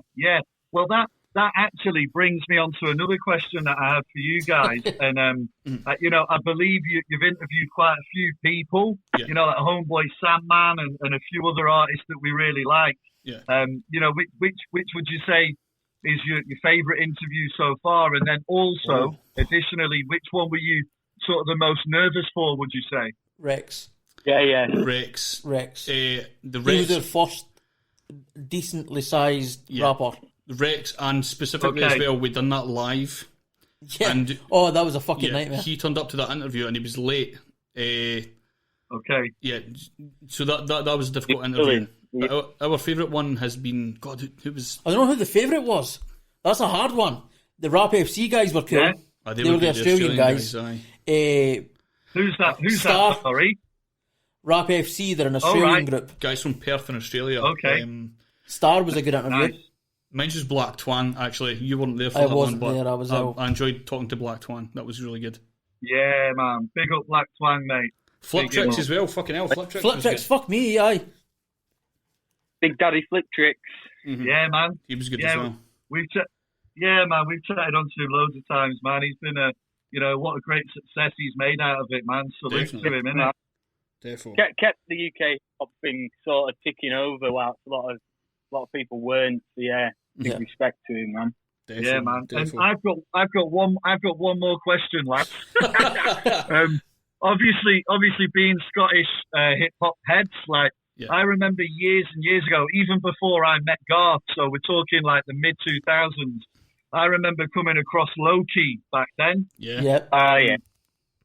Well, that actually brings me on to another question that I have for you guys. And, I believe you've interviewed quite a few people, like Homeboy, Sandman, and a few other artists that we really like.
Yeah.
Which would you say is your favourite interview so far? And then also, additionally, which one were you sort of the most nervous for, would you say?
Rex.
Yeah.
Rex.
The Rex.
He was their first decently sized rapper.
Rex, and specifically as well, we done that live.
Yeah.
And,
that was a fucking nightmare.
He turned up to that interview and he was late.
Okay.
Yeah, so that was a difficult interview. Our favourite one has been... God, who was...
I don't know who the favourite was. That's a hard one. The Rap FC guys were cool.
Yeah.
They were the Australian guys.
Who's that? Sorry.
Rap FC, they're an Australian group.
Guys from Perth in Australia.
Okay.
Star was a good interview.
Nice.
Mine's just Black Twan, actually. You weren't there for
I
that
wasn't
one, but
there, I was
out. I enjoyed talking to Black Twan. That was really good.
Yeah, man. Big up Black Twang, mate.
Flip Tricks as well. Fucking hell, Flip Tricks.
Flip Tricks, fuck me, aye.
Big Daddy Flip Tricks.
Mm-hmm.
Yeah, man.
He was good as well.
We've chatted on to him loads of times, man. He's been what a great success he's made out of it, man. Salute to him, innit?
Definitely.
Kept the UK pop thing sort of ticking over whilst a lot of people weren't. So big respect to him, man.
Definitely,
yeah, man.
definitely.
And I've got one more question, lads. Obviously being Scottish hip hop heads, I remember years and years ago, even before I met Garth, so we're talking like the mid 2000s. I remember coming across Low-Key back then.
Yeah.
Yep.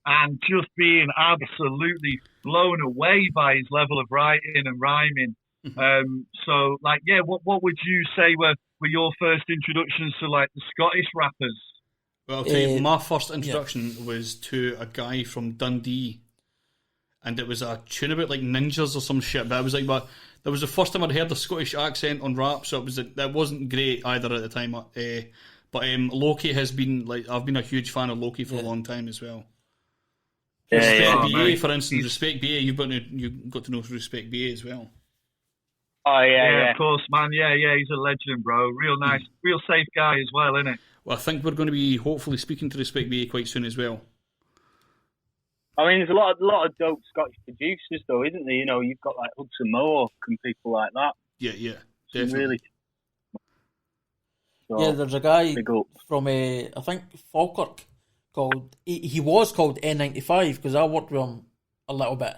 And just being absolutely blown away by his level of writing and rhyming. What would you say were your first introductions to like the Scottish rappers?
Well, I'll tell you, my first introduction was to a guy from Dundee, and it was a tune about like ninjas or some shit. But I was like, that was the first time I'd heard the Scottish accent on rap, so that wasn't great either at the time. But Loki has been I've been a huge fan of Loki for a long time as well. Respect BA, for instance, Respect BA. You got to know Respect BA as well.
Oh yeah,
of course, man. Yeah, he's a legend, bro. Real nice, real safe guy as well, isn't it?
Well, I think we're going to be hopefully speaking to Respect BA quite soon as well.
I mean, there's a lot of dope Scottish producers, though, isn't there? You know, you've got like Hudson Mohawk and people like that.
Yeah, definitely.
Really.
So, there's a guy from I think Falkirk called. He was called N95 because I worked with him a little bit,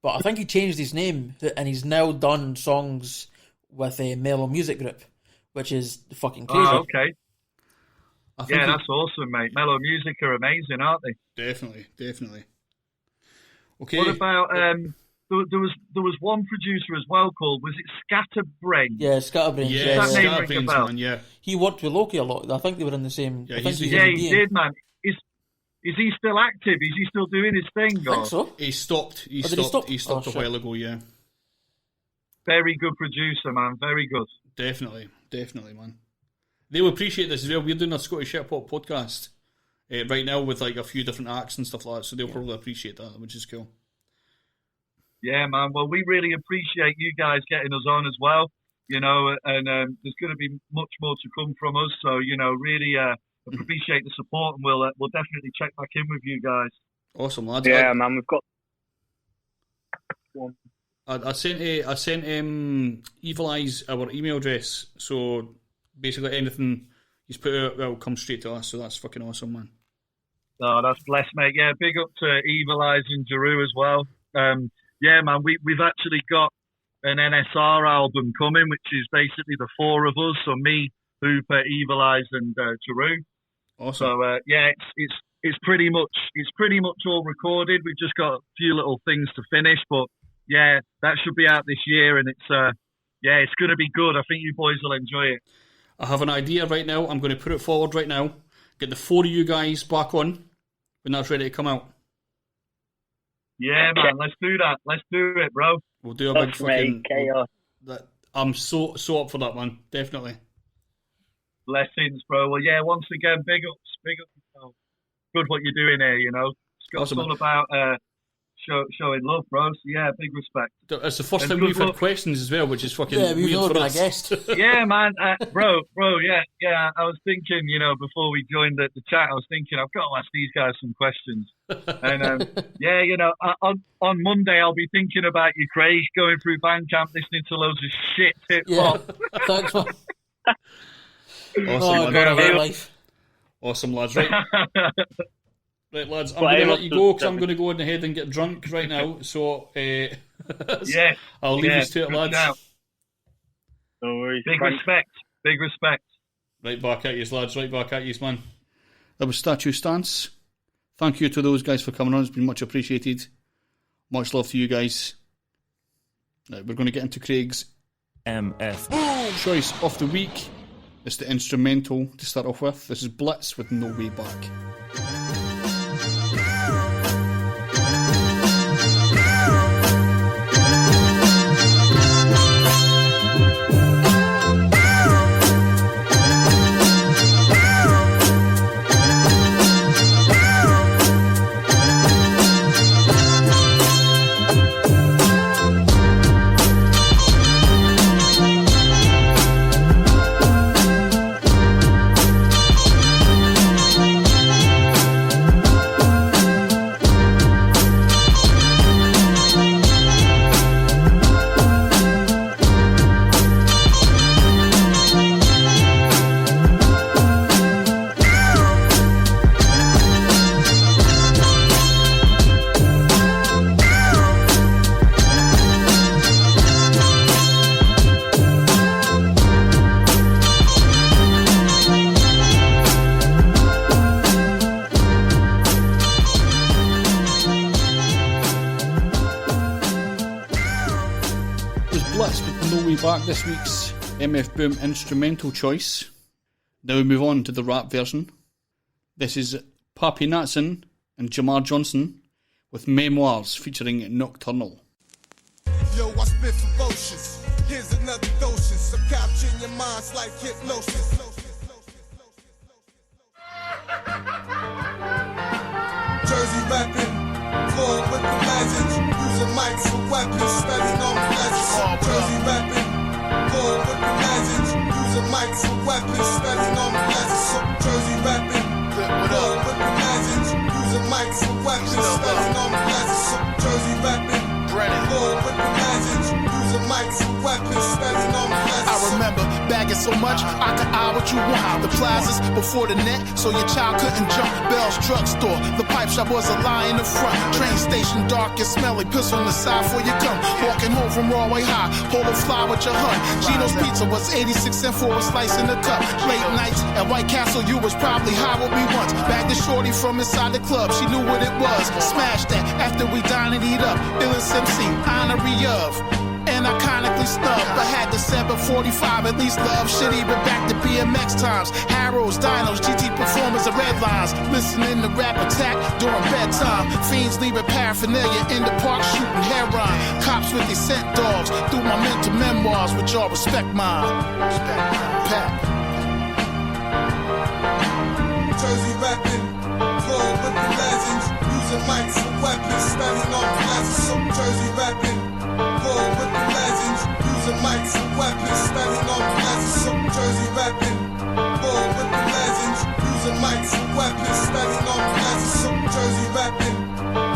but I think he changed his name and he's now done songs with a Mellow Music Group, which is fucking crazy.
Oh, okay. That's awesome, mate. Mellow Music are amazing, aren't they?
Definitely. Okay.
What about there was one producer as well called, was it Scatterbrain?
Yeah, Scatterbrain.
Yeah, Scatterbrain's man. Yeah.
He worked with Loki a lot. I think they were in the same.
Yeah,
he did, man. Is he still active? Is he still doing his thing?
I think so.
He stopped. He stopped a while ago. Yeah.
Very good producer, man. Very good.
Definitely, man. They'll appreciate this as well. We're doing a Scottish hip hop podcast right now with like a few different acts and stuff like that, so they'll probably appreciate that, which is cool.
Yeah, man. Well, we really appreciate you guys getting us on as well. You know, and there's going to be much more to come from us. So, you know, really appreciate the support, and we'll definitely check back in with you guys.
Awesome, lads.
Yeah, man. We've got.
I sent Evil Eyes our email address, so basically anything he's put out will come straight to us. So that's fucking awesome, man.
Oh, that's blessed, mate. Yeah, big up to Evil Eyes and Jeru as well. Yeah, man, we've actually got an NSR album coming, which is basically the four of us. So me, Hooper, Evil Eyes, and Jeru.
Awesome.
So it's pretty much all recorded. We've just got a few little things to finish, but yeah, that should be out this year, and it's going to be good. I think you boys will enjoy it.
I have an idea right now. I'm going to put it forward right now. Get the four of you guys back on when that's ready to come out.
Yeah, man, let's do that. Let's do it, bro.
We'll do a big fucking chaos. I'm so up for that, man. Definitely.
Blessings, bro. Well, yeah, once again, big up yourself. Good what you're doing here, you know. It's all about showing love, bro. So yeah, big respect.
It's the first time we've had questions as well, which is fucking weird for us.
Yeah, man, bro. Yeah. I was thinking, you know, before we joined the chat, I was thinking I've got to ask these guys some questions. And yeah, you know, on Monday I'll be thinking about you, Craig, going through Bandcamp, listening to loads of shit hip hop.
Thanks, man.
Awesome, man. Awesome, lads. Right. Right, lads, I'm going to let you go because I'm going to go in ahead and get drunk right now. So, I'll leave you to it, lads.
No worries. Big respect.
Right back at you, lads. Right back at you, man. That was Statue Stance. Thank you to those guys for coming on. It's been much appreciated. Much love to you guys. Right, we're going to get into Craig's MF choice of the week. It's the instrumental to start off with. This is Blitz with No Way Back. Back this week's MF Boom instrumental choice. Now we move on to the rap version. This is Papi Natson and Jamar Johnson with Memoirs featuring Nocturnal.
Yo, I spit ferocious. Here's another dosage. I'm capturing your minds like hypnosis. Jersey rapping, flowing with the legends, using mics for weapons, studying on the legends. Jersey rapping, flowing with the legends, using mics for weapons, studying on the legends. Jersey rapping, flowing with the legends, using mics for weapons, studying on the legends. Jersey rapping, flowing with the legends, using mics for weapons, studying on the legends.
I remember bagging so much, I could eye what you want. The plazas before the net, so your child couldn't jump. Bell's drugstore, the pipe shop was a lie in the front. Train station dark and smelly, piss on the side before you come. Walking home from Broadway High, polo fly with your hunt. Gino's Pizza was 86 cents for a slice in the cup. Late nights at White Castle, you was probably high with me once. Bagged the shorty from inside the club, she knew what it was. Smashed that after we dine and eat up. Illest MC, honorary of. And iconically snubbed. I had the 745, at least love. Shit, even back to BMX times. Harrows, Dinos, GT performers, and red lines. Listening to rap attack during bedtime. Fiends leaving paraphernalia in the park shooting heroin. Cops with their scent dogs through my mental memoirs, which y'all respect mine. Pat.
Jersey rapping, flowing with the legends, using mics for weapons, studying on the legends. So Jersey rapping, flowing with the legends, using mics for weapons, studying on the legends. So Jersey rapping, flowing with the legends, using mics for weapons, studying on the legends. So Jersey rapping,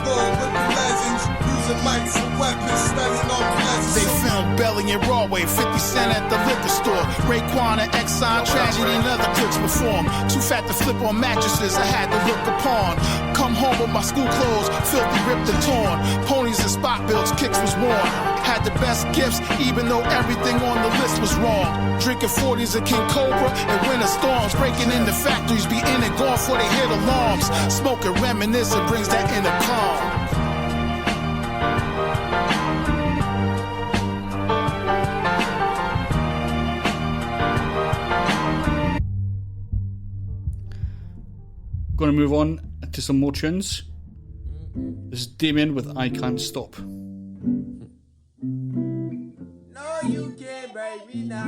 flowing with the legends, using mics for weapons, studying on the legends.
They filmed Belly and Broadway, 50 Cent at the liquor store. Raekwon and Exxon, Tragedy and other clips perform. Too fat to flip on mattresses, I had to look upon. Come home with my school clothes, filthy, ripped and torn. Ponies and spot builds, kicks was worn. Had the best gifts, even though everything on the list was wrong. Drinking 40s of King Cobra and winter storms. Breaking into factories, be in and gone before they hit alarms. Smoking reminiscing brings that inner calm.
Going to move on to some more tunes. This is Damian with I Can't Stop.
No, you can't break me now.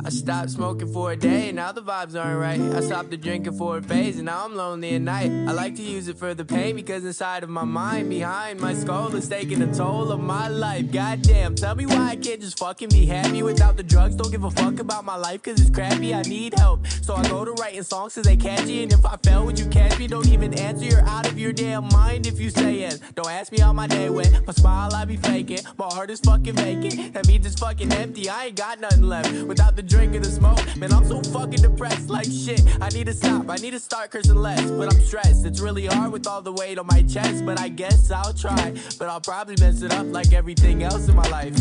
I stopped smoking for a day, now the vibes aren't right. I stopped the drinking for a phase, and now I'm lonely at night. I like to use it for the pain, because inside of my mind, behind my skull, is taking a toll of my life. Goddamn, tell me why I can't just fucking be happy without the drugs. Don't give a fuck about my life, cause it's crappy, I need help. So I go to writing songs cause they catchy, and if I fail, would you catch me? Don't even answer, you're out of your damn mind if you say yes. Don't ask me how my day went, my smile I be faking. My heart is fucking vacant, that means it's fucking empty. I ain't got nothing left without the drink and the smoke. Man, I'm so fucking depressed, like shit. I need to stop, I need to start cursing less. But I'm stressed, it's really hard with all the weight on my chest. But I guess I'll try, but I'll probably mess it up like everything else in my life,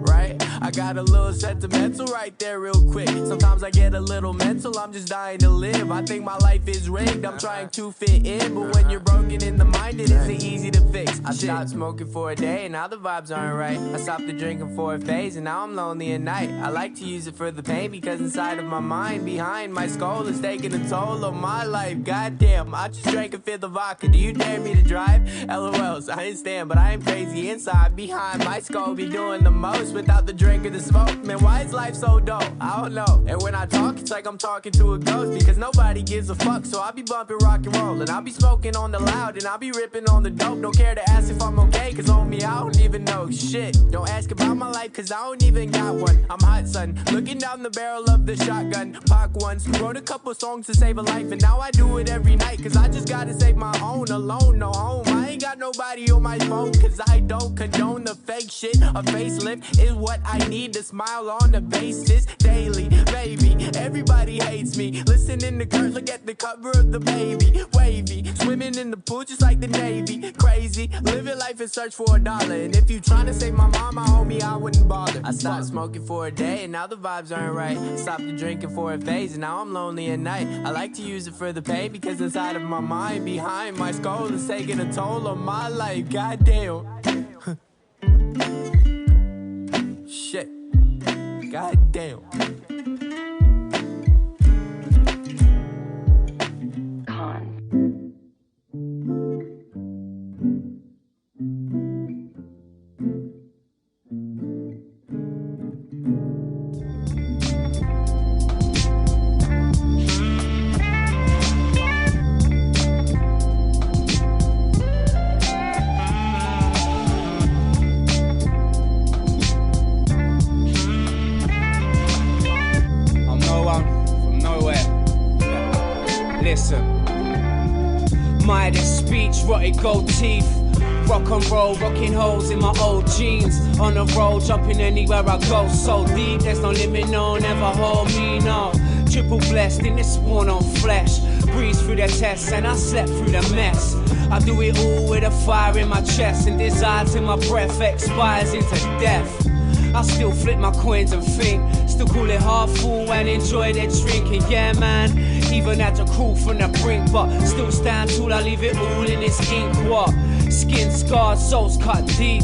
right? I got a little sentimental right there real quick. Sometimes I get a little mental, I'm just dying to live. I think my life is rigged, I'm trying to fit in. But when you're broken in the mind, it isn't easy to fix. I stopped smoking for a day, and now the vibes aren't right. I stopped the drinking for a phase, and now I'm lonely at night. I like to use it for the pain, because inside of my mind, behind my skull, is taking a toll on my life. Goddamn, I just drank a fifth of vodka. Do you dare me to drive? LOLs, I understand, but I am crazy inside. Behind my skull, be doing the most without the drink or the smoke. Man, why is life so dull? I don't know. And when I talk, it's like I'm talking to a ghost, because nobody gives a fuck. So I'll be bumping rock and roll, and I'll be smoking on the loud, and I'll be ripping on the dope. Don't care to ask if I'm okay, cause on me, I don't even know shit. Don't ask about my life, cause I don't even got one. I'm hot, son, looking down the barrel of the shotgun. Pac once, wrote a couple songs to save a life, and now I do it every night, cause I just gotta save my own. Alone, no home, I ain't got nobody on my phone, cause I don't condone the fake shit. A facelift is what I need to smile on the basis daily. Baby, everybody hates me. Listening to Kurt, look at the cover of the baby. Wavy, swimming in the pool just like the Navy. Crazy, living life in search for $1. And if you tryna save my mama, homie, I wouldn't bother. I stopped smoking for a day, and now the vibes aren't right. I stopped the drinking for a phase, and now I'm lonely at night. I like to use it for the pain, because inside of my mind, behind my skull, is taking a toll on my life. Goddamn. Shit. Goddamn.
Meader speech, rotted gold teeth. Rock and roll, rocking holes in my old jeans. On the road, jumping anywhere I go. So deep, there's no limit, no, never hold me, no. Triple blessed in this worn on flesh. Breeze through the tests and I slept through the mess. I do it all with a fire in my chest, and desire till my breath expires into death. I still flip my coins and think, still call it half full and enjoy their drinking. Yeah, man, even had to crawl from the brink, but still stand tall, I leave it all in this ink. What? Skin scarred, souls cut deep,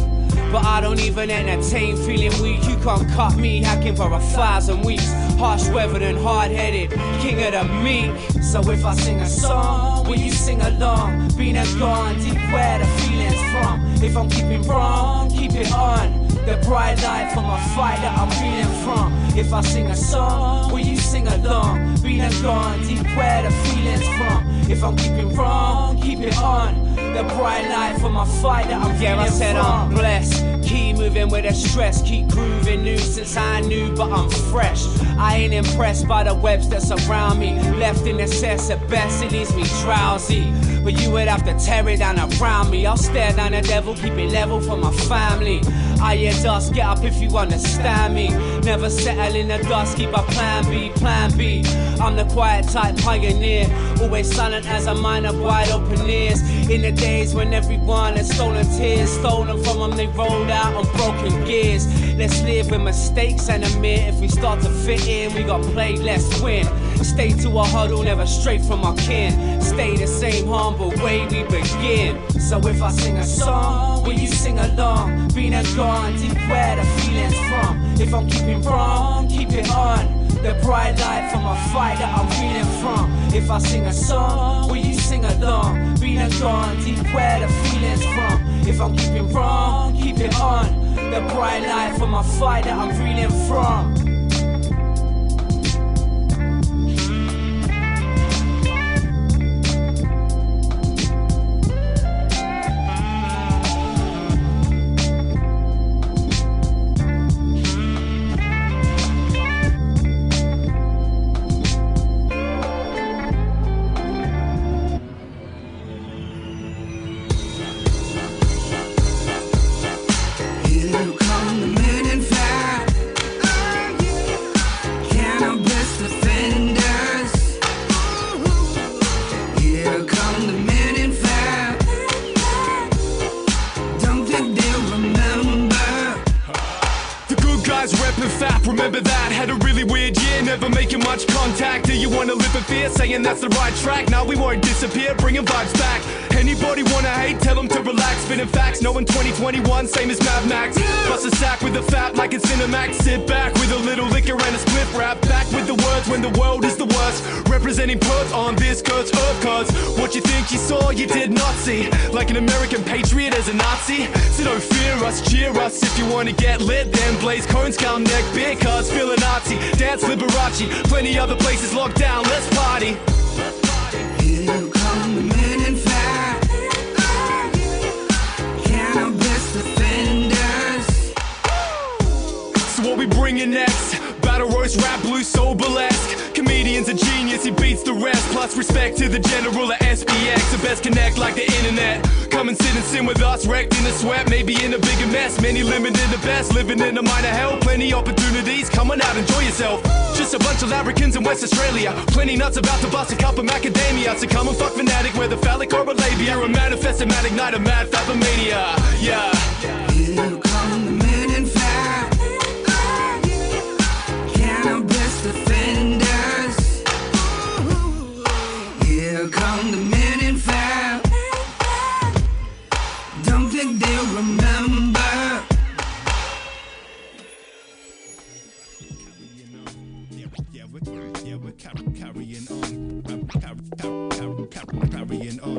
but I don't even entertain feeling weak. You can't cut me, hacking for 1,000 weeks. Harsh weathered and hard-headed, king of the meek. So if I sing a song, will you sing along? Been and gone, deep where the feeling's from. If I'm keeping wrong, keep it on. The bright light from a fight that I'm feeling from. If I sing a song, will you sing along? Been and gone, deep where the feeling's from. If I'm keeping wrong, keep it on. The bright light from a fight that I'm feeling from. I said I'm blessed. Keep moving with the stress, keep grooving new since I knew, but I'm fresh. I ain't impressed by the webs that surround me. Left in excess at best, it leaves me drowsy. But you would have to tear it down around me. I'll stare down the devil, keep it level for my family. I hear dust, get up if you understand me. Never settle in the dust, keep a plan B, plan B. I'm the quiet type pioneer, always silent as a mind of wide open ears. In the days when everyone had stolen tears, stolen from them, they rolled out on broken gears. Let's live with mistakes and admit if we start to fit in, we got play, let's win. Stay to a huddle, never straight from our kin. Stay the same humble way we begin. So if I sing a song, will you sing along? Been and gone, deep where the feeling's from. If I'm keeping wrong, keep it on. The bright light from a fight that I'm feeling from. If I sing a song, will you sing along? Been and gone, deep where the feeling's from. If I'm keeping wrong, keep it on. The bright light from a fight that I'm feeling from.
Here come the men in fire.
remember that, had a really weird year, never making much contact. Do you wanna live in fear, saying that's the right track? Now we won't disappear, bringing vibes back. Anybody wanna hate, tell them to relax. Spinning facts, knowing 2021, same as Mad Max. Bust a sack with a fat like it's Cinemax. Sit back with a little liquor and a split rap. Back with the words when the world is the worst. Representing Perth on this cursed earth, cause what you think you saw, you did not see. Like an American patriot as a Nazi. So don't fear us, cheer us. If you wanna get lit, then blaze cones, cow neck, beer cars, feel a Nazi. Dance Liberace, plenty other places locked down, let's party.
Here come the men in fat. Cannabis defenders.
So what we bringing next? Battle roast, rap, blue, soul, burlesque. Comedian's a genius, he beats the rest. Plus respect to the general at SPX. The best connect like the internet. Come and sit and sing with us, wrecked in a sweat, maybe in a bigger mess. Many limited the best, living in a minor hell. Plenty opportunities, come on out, enjoy yourself. Just a bunch of Africans in West Australia. Plenty nuts about to bust a cup of macadamia. So come and fuck fanatic, whether phallic or a labia. A manifested mad ignite, a mad fabomania. Yeah.
Here come the men in fat. Cannabis defenders. Here come the men in fat. Don't think they'll remember.
Carrying on.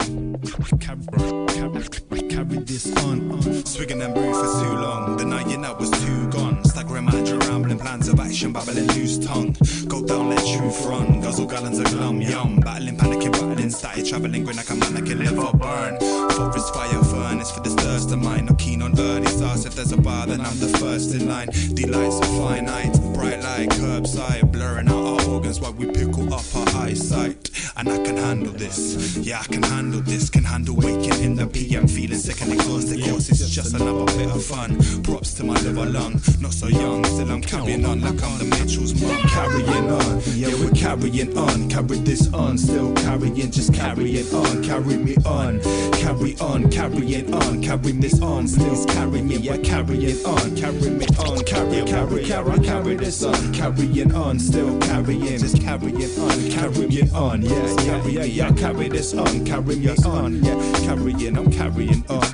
Carry this on. Swigging and brew for too long. Denying that was too gone. Staggering mind, rambling plans of action, babbling loose tongue. Go down, let truth run. Guzzle gallons of glum, yum. Battling, panicking, battling, started traveling, grin like a man, I can live or burn. Forest fire furnace for this thirst of mine. Not keen on early stars. If there's a bar, then I'm the first in line. Delights are finite, bright like curbside, blurring out our organs while we pickle up our eyesight. And I can handle this, yeah, I can handle this. Can handle waking in the PM, feeling sick and exhausted. Course, it's just another bit of fun. Props to my liver lung, not so young, still I'm carrying on like I'm the Mitchell's mum. Carrying on, yeah, we're carrying on. Carry this on, still carrying, just carry it on. Carry me on, carry on, carrying on. Carry this on, still carrying, yeah, carrying on. Carry me on, carry this on. Carrying on, still carrying, just carrying on. Carrying on, yeah, carry this on. Carry me on, yeah, carrying, I'm carrying on.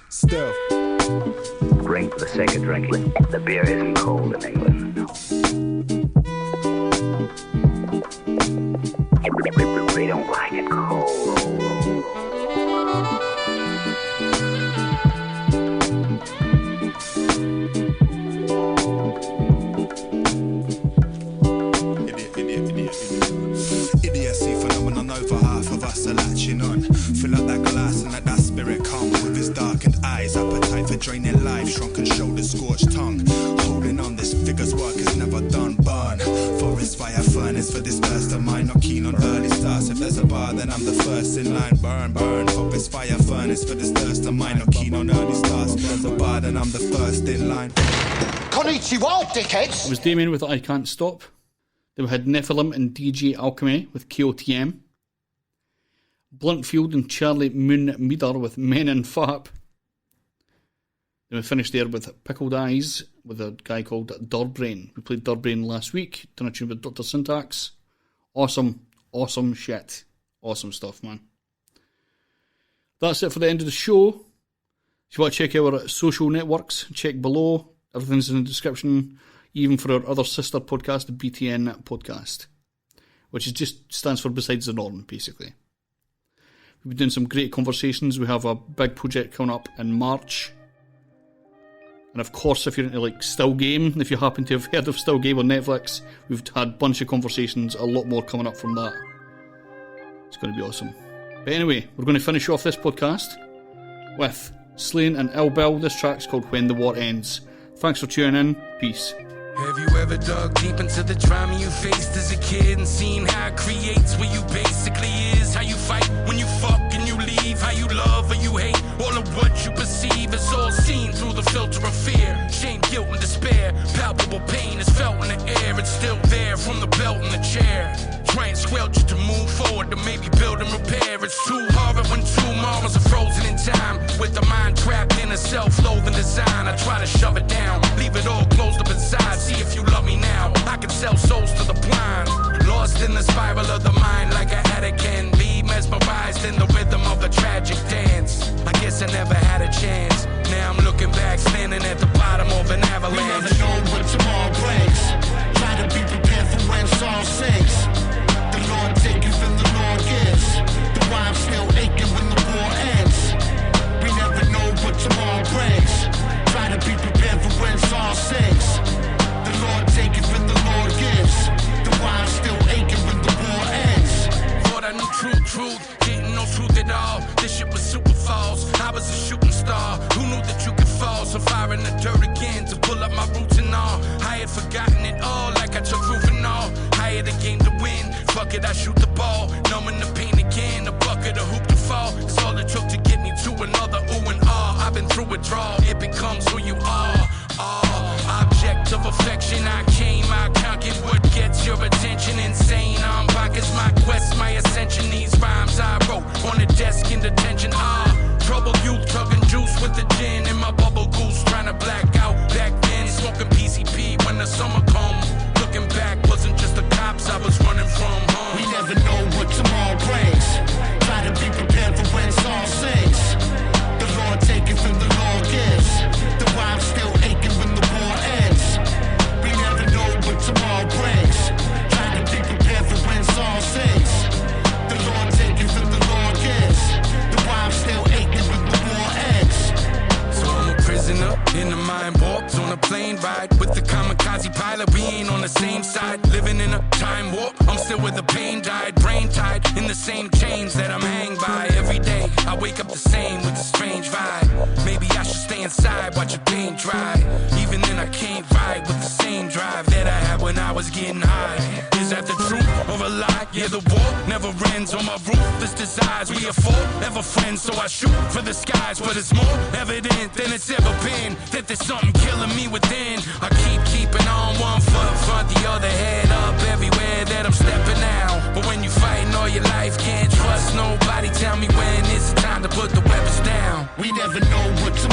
Still.
Drink for the sake of drinking. The beer isn't cold in England. We don't like it cold.
Idiocy phenomenon over half of us are latching on. Fill up that glass and let that spirit come with his darkened eyes. Appetite for draining life, shrunken shoulders, scorched tongue. Holding on, this figure's work is never done. Burn, forest fire furnace for this thirst of mine. Not keen on early starts. If there's a bar, then I'm the first in line. Burn, forest fire furnace for this thirst of mine. Not keen on early starts. If there's a bar, then I'm the first in line.
Konnichiwa, dickheads! It was Damian with I Can't Stop. Then we had Nephilim and DJ Alkemy with KOTM. Bluntfield and Charlie Moon Meader with Men in Fap. Then we finished there with Pickled Eyes with a guy called Durbrain. We played Durbrain last week, done a tune with Dr. Syntax. Awesome shit. Awesome stuff, man. That's it for the end of the show. If you want to check out our social networks, check below. Everything's in the description, even for our other sister podcast, the BTN podcast, which is just stands for Besides the Norm, basically. We've been doing some great conversations. We have a big project coming up in March. And of course, if you're into like Still Game, if you happen to have heard of Still Game on Netflix, we've had a bunch of conversations, a lot more coming up from that. It's going to be awesome. But anyway, we're going to finish off this podcast with Slaine and Ill Bill. This track's called When the War Ends. Thanks for tuning in. Peace.
Have you ever dug deep into the trauma you faced as a kid and seen how it creates what you basically is? How you fight when you fuck and you leave, how you love or you hate, all of what you perceive is all seen through the filter of fear. Shame, guilt and despair, palpable pain is felt in the air. It's still there from the belt and the chair. Try and squelch it to move forward, to maybe build and repair. It's too hard when two mamas are frozen in time, with the mind trapped in a self-loathing design. I try to shove it down, leave it all closed up inside. See if you love me now. sell souls to the blind. Lost in the spiral of the mind like an addict can be. Mesmerized in the rhythm of a tragic dance. I guess I never had a chance. Now I'm looking back, standing at the bottom of an avalanche.
We never know what tomorrow brings. Try to be prepared for when song sings. The Lord taketh and the Lord gives. The why I'm still aching when the war ends. We never know what tomorrow brings. Try to be prepared for when song sings. The Lord taketh and the Lord gives. The why I'm still aching when the war ends.
Thought I knew truth, didn't know truth at all. This shit was super false. I was a shooting star. Who knew that you could fall? So fire in the dirt again to pull up my roots and all. I had forgotten it all, like I took roof and all. I had a game to win. Fuck it, I shoot the ball. Numbing the pain again. A bucket, a hoop to fall. It's all it took to get me to another ooh and ah. I've been through withdrawal. It becomes who you are. Object of affection, I came, I conquered what gets your attention. Insane, I'm pockets, my quest, my ascension. These rhymes I wrote on the desk in detention. Troubled youth, tugging juice with the gin in my bubble goose, trying to black out. Back then, smoking PCP when the summer come. Looking back, wasn't just the cops I was running from.
We never know what tomorrow brings. Try to be prepared for when song sings. The Lord taketh and the Lord gives. The why I'm still aching when the war ends. We never know what tomorrow brings. Try to be prepared for when song sings. The Lord taketh and the Lord gives. The why I'm still aching when the war ends.
So I'm a prisoner in the mind warped on a plane ride with the kamikaze pilot. We ain't on the same side, living in a time warp. I'm still where the pain died, brain tied in the same chains that I'm hanged by. Every day I wake up the same with a strange vibe. Maybe I should stay inside, watch your pain dry. Even then I can't ride with the same drive that I had when I was getting high. Is that the truth or a lie? Yeah, the war never ends on my ruthless desires. We are forever friends, so I shoot for the skies. But it's more evident than it's ever been that there's something killing me within. I keeping on one foot front, the other head up everywhere that I'm stepping out. But when you fighting all your life, can't trust nobody. Tell me when is it time to put the weapons down.
We never know what tomorrow